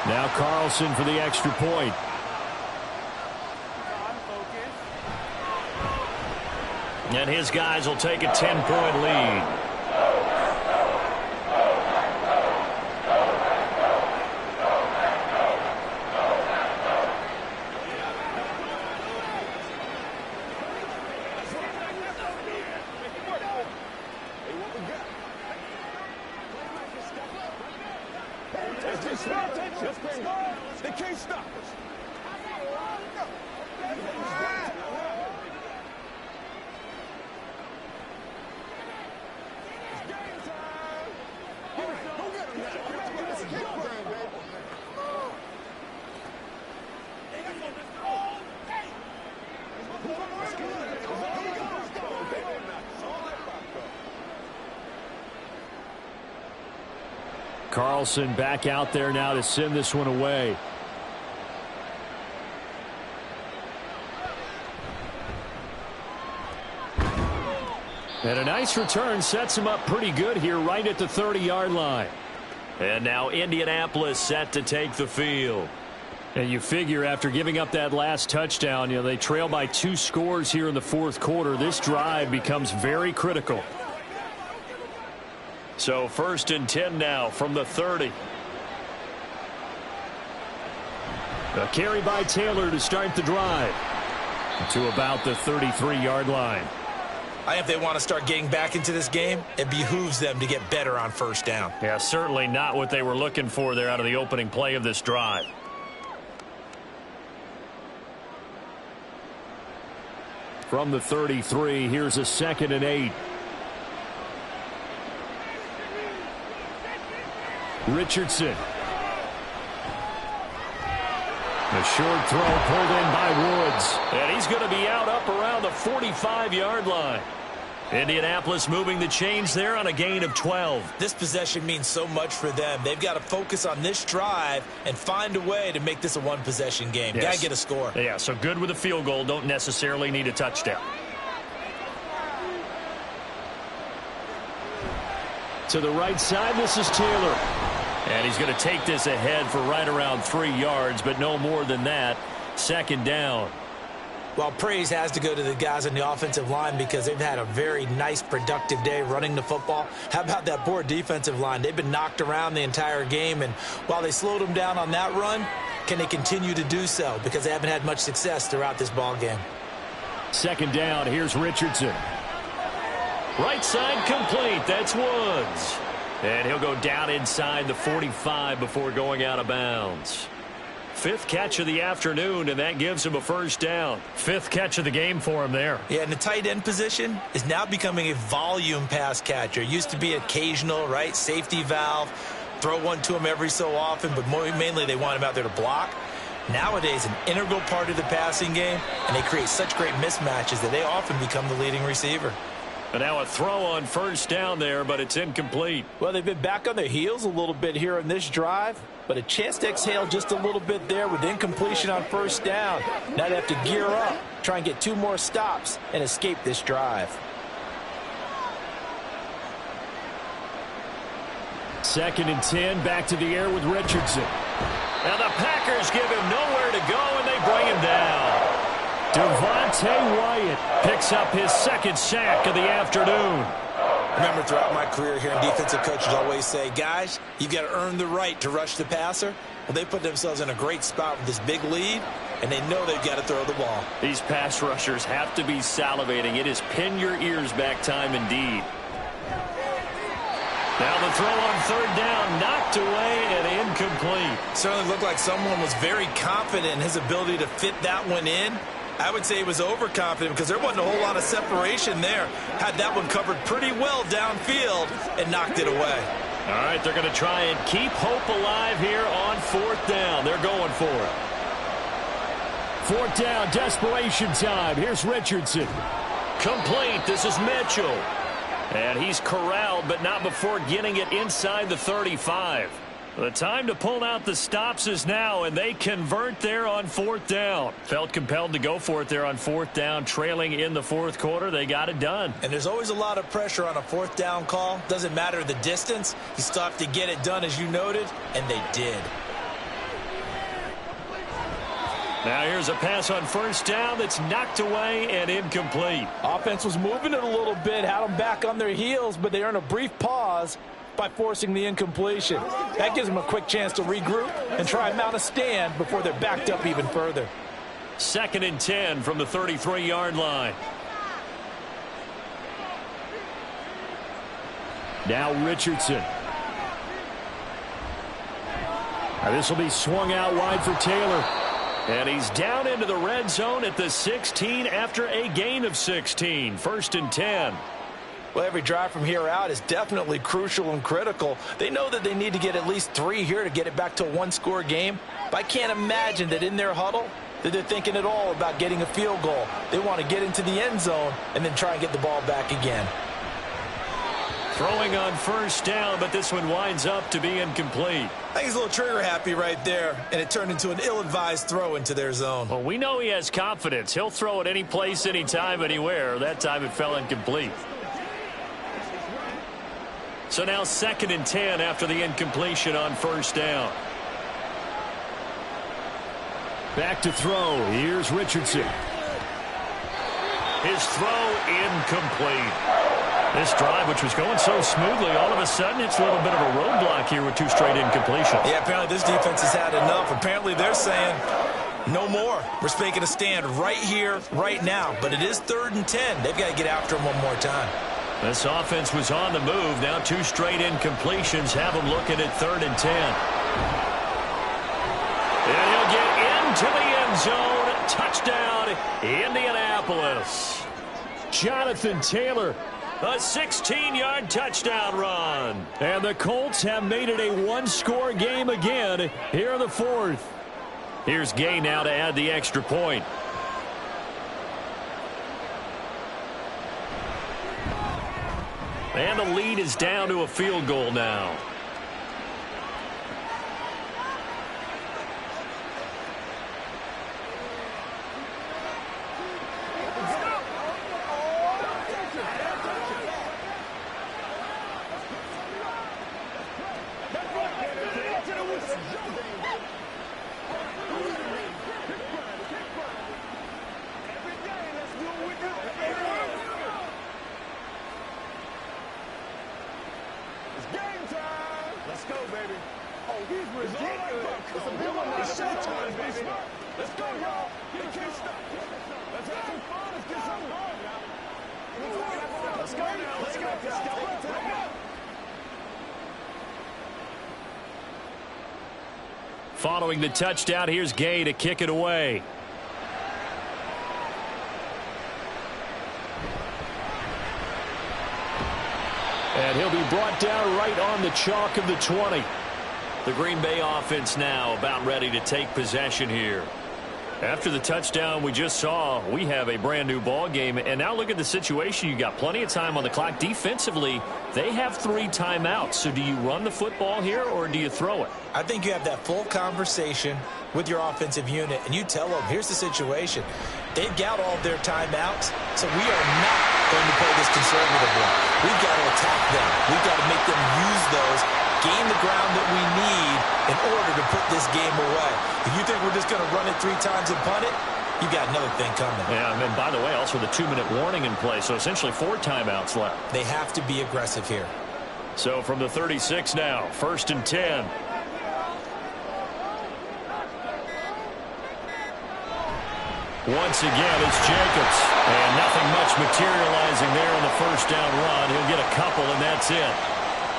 Now Carlson for the extra point. And his guys will take a 10-point lead. They can't stop us. Carlson back out there now to send this one away. And a nice return sets him up pretty good here right at the 30-yard line. And now Indianapolis set to take the field. And you figure after giving up that last touchdown, they trail by 2 scores here in the fourth quarter. This drive becomes very critical. So 1st and 10 now from the 30. A carry by Taylor to start the drive to about the 33-yard line. I think if they want to start getting back into this game, it behooves them to get better on 1st down. Yeah, certainly not what they were looking for there out of the opening play of this drive. From the 33, here's a 2nd and 8. Richardson. A short throw pulled in by Woods. And he's going to be out up around the 45-yard line. Indianapolis moving the chains there on a gain of 12. This possession means so much for them. They've got to focus on this drive and find a way to make this a one-possession game. Yes. Got to get a score. Yeah, so good with a field goal. Don't necessarily need a touchdown. To the right side, this is Taylor. And he's going to take this ahead for right around 3 yards, but no more than that. 2nd down. Well, praise has to go to the guys on the offensive line because they've had a very nice, productive day running the football. How about that poor defensive line? They've been knocked around the entire game, and while they slowed them down on that run, can they continue to do so? Because they haven't had much success throughout this ball game. 2nd down, here's Richardson. Right side complete. That's Woods. And he'll go down inside the 45 before going out of bounds. 5th catch of the afternoon, and that gives him a 1st down. 5th catch of the game for him there. Yeah, and the tight end position is now becoming a volume pass catcher. Used to be occasional, right? Safety valve. Throw one to him every so often, but mainly they want him out there to block. Nowadays, an integral part of the passing game, and they create such great mismatches that they often become the leading receiver. And now a throw on 1st down there, but it's incomplete. Well, they've been back on their heels a little bit here in this drive, but a chance to exhale just a little bit there with incompletion on 1st down. Now they have to gear up, try and get 2 more stops and escape this drive. 2nd and 10, back to the air with Richardson. And the Packers give him nowhere to go, and they bring him down. Devontae Wyatt picks up his 2nd sack of the afternoon. Remember, throughout my career here, defensive coaches always say, guys, you've got to earn the right to rush the passer. Well, they put themselves in a great spot with this big lead, and they know they've got to throw the ball. These pass rushers have to be salivating. It is pin your ears back time indeed. Now the throw on 3rd down, knocked away and incomplete. Certainly looked like someone was very confident in his ability to fit that one in. I would say he was overconfident because there wasn't a whole lot of separation there. Had that one covered pretty well downfield and knocked it away. All right, they're going to try and keep hope alive here on 4th down. They're going for it. 4th down, desperation time. Here's Richardson. Complete. This is Mitchell. And he's corralled, but not before getting it inside the 35. The time to pull out the stops is now, and they convert there on 4th down. Felt compelled to go for it there on 4th down, trailing in the 4th quarter. They got it done. And there's always a lot of pressure on a 4th down call. Doesn't matter the distance. You still have to get it done, as you noted, and they did. Now here's a pass on 1st down that's knocked away and incomplete. Offense was moving it a little bit, had them back on their heels, but they earned a brief pause by forcing the incompletion. That gives them a quick chance to regroup and try and mount a stand before they're backed up even further. 2nd and 10 from the 33-yard line. Now Richardson. Now this will be swung out wide for Taylor. And he's down into the red zone at the 16 after a gain of 16. 1st and 10. Well, every drive from here out is definitely crucial and critical. They know that they need to get at least 3 here to get it back to a 1-score game. But I can't imagine that in their huddle that they're thinking at all about getting a field goal. They want to get into the end zone and then try and get the ball back again. Throwing on first down, but this one winds up to be incomplete. I think he's a little trigger happy right there, and it turned into an ill-advised throw into their zone. Well, we know he has confidence. He'll throw it any place, anytime, anywhere. That time it fell incomplete. So now 2nd and 10 after the incompletion on first down. Back to throw. Here's Richardson. His throw incomplete. This drive, which was going so smoothly, all of a sudden it's a little bit of a roadblock here with 2 straight incompletions. Yeah, apparently this defense has had enough. Apparently they're saying no more. We're making a stand right here, right now. But it is 3rd and 10. They've got to get after him one more time. This offense was on the move. Now 2 straight incompletions have them looking at 3rd and 10. And he'll get into the end zone. Touchdown, Indianapolis. Jonathan Taylor. A 16-yard touchdown run. And the Colts have made it a 1-score game again here in the 4th. Here's Gay now to add the extra point. And the lead is down to a field goal now. Following the touchdown, here's Gay to kick it away. And he'll be brought down right on the chalk of the 20. The Green Bay offense now about ready to take possession here. After the touchdown we just saw, we have a brand new ball game. And now look at the situation. You got plenty of time on the clock. Defensively, they have 3 timeouts. So do you run the football here or do you throw it? I think you have that full conversation with your offensive unit, and you tell them, here's the situation. They've got all of their timeouts, so we are not going to play this conservatively. We've got to attack them. We've got to make them use those, gain the ground that we need in order to put this game away. If you think we're just going to run it 3 times and punt it, you got another thing coming. Yeah, and by the way, also the 2-minute warning in play, so essentially 4 timeouts left. They have to be aggressive here. So from the 36 now, 1st and 10. Once again, it's Jacobs. And nothing much materializing there on the first down run. He'll get a couple, and that's it.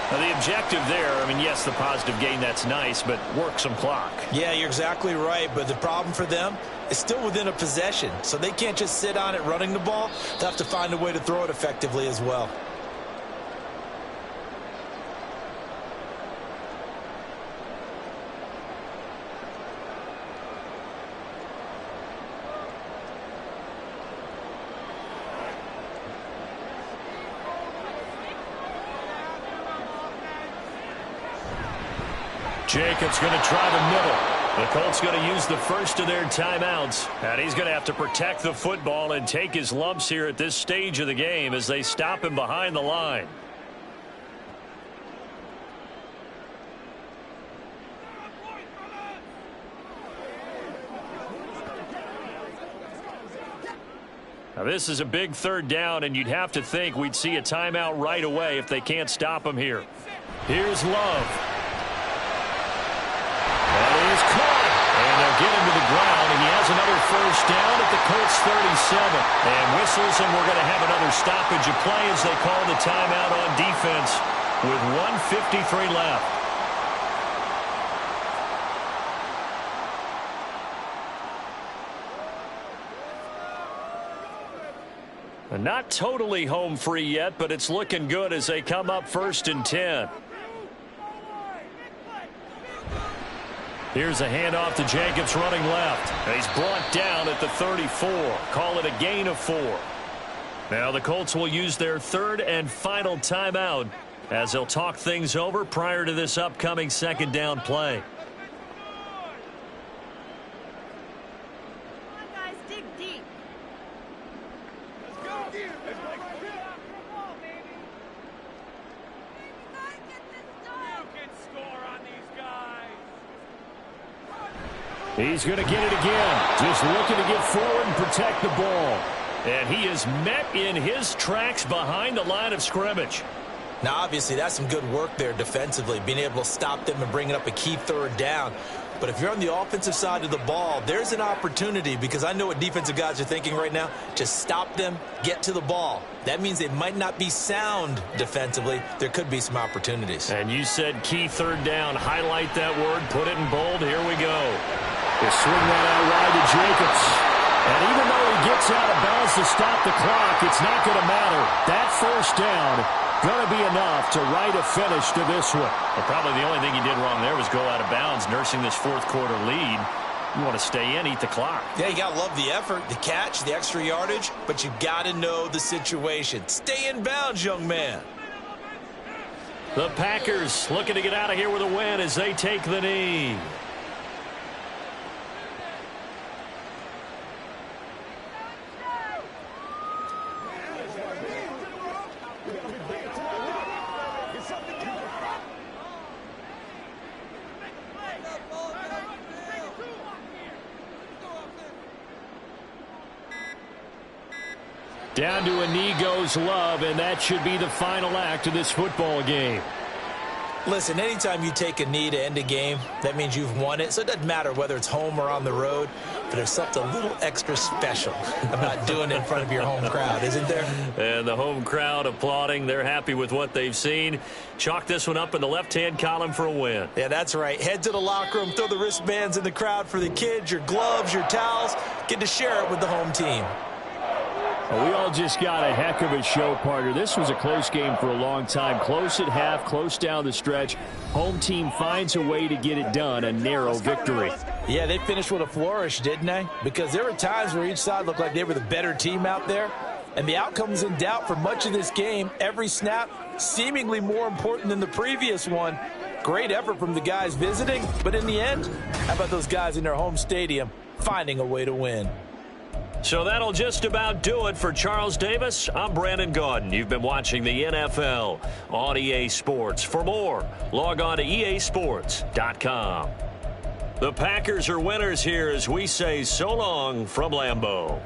Now, the objective there, I mean, yes, the positive gain, that's nice, but work some clock. Yeah, you're exactly right, but the problem for them is still within a possession, so they can't just sit on it running the ball. They'll have to find a way to throw it effectively as well. Jacobs going to try the middle. The Colts going to use the first of their timeouts. And he's going to have to protect the football and take his lumps here at this stage of the game as they stop him behind the line. Now this is a big 3rd down, and you'd have to think we'd see a timeout right away if they can't stop him here. Here's Love. That is caught, and they'll get him to the ground, and he has another first down at the Colts 37. And whistles, and we're going to have another stoppage of play as they call the timeout on defense with 1:53 left. Not totally home free yet, but it's looking good as they come up 1st and 10. Here's a handoff to Jacobs running left. And he's brought down at the 34. Call it a gain of 4. Now the Colts will use their 3rd and final timeout as they'll talk things over prior to this upcoming second down play. He's going to get it again. Just looking to get forward and protect the ball. And he is met in his tracks behind the line of scrimmage. Now, obviously, that's some good work there defensively, being able to stop them and bring it up a key third down. But if you're on the offensive side of the ball, there's an opportunity, because I know what defensive guys are thinking right now. Just stop them, get to the ball. That means they might not be sound defensively. There could be some opportunities. And you said key third down. Highlight that word. Put it in bold. Here we go. They swing that out wide to Jacobs. And even though he gets out of bounds to stop the clock, it's not going to matter. That first down going to be enough to write a finish to this one. Well, probably the only thing he did wrong there was go out of bounds, nursing this fourth quarter lead. You want to stay in, eat the clock. Yeah, you got to love the effort, the catch, the extra yardage, but you got to know the situation. Stay in bounds, young man. The Packers looking to get out of here with a win as they take the knee. Down to a knee goes Love, and that should be the final act of this football game. Listen, anytime you take a knee to end a game, that means you've won it. So it doesn't matter whether it's home or on the road, but there's something a little extra special about doing it in front of your home crowd, isn't there? And the home crowd applauding. They're happy with what they've seen. Chalk this one up in the left-hand column for a win. Yeah, that's right. Head to the locker room, throw the wristbands in the crowd for the kids, your gloves, your towels. Get to share it with the home team. Well, we all just got a heck of a show, partner. This was a close game for a long time. Close at half, close down the stretch. Home team finds a way to get it done, a narrow victory. Yeah, they finished with a flourish, didn't they? Because there were times where each side looked like they were the better team out there. And the outcome was in doubt for much of this game. Every snap seemingly more important than the previous one. Great effort from the guys visiting. But in the end, how about those guys in their home stadium finding a way to win? So that'll just about do it for Charles Davis. I'm Brandon Gaudin. You've been watching the NFL on EA Sports. For more, log on to easports.com. The Packers are winners here as we say so long from Lambeau.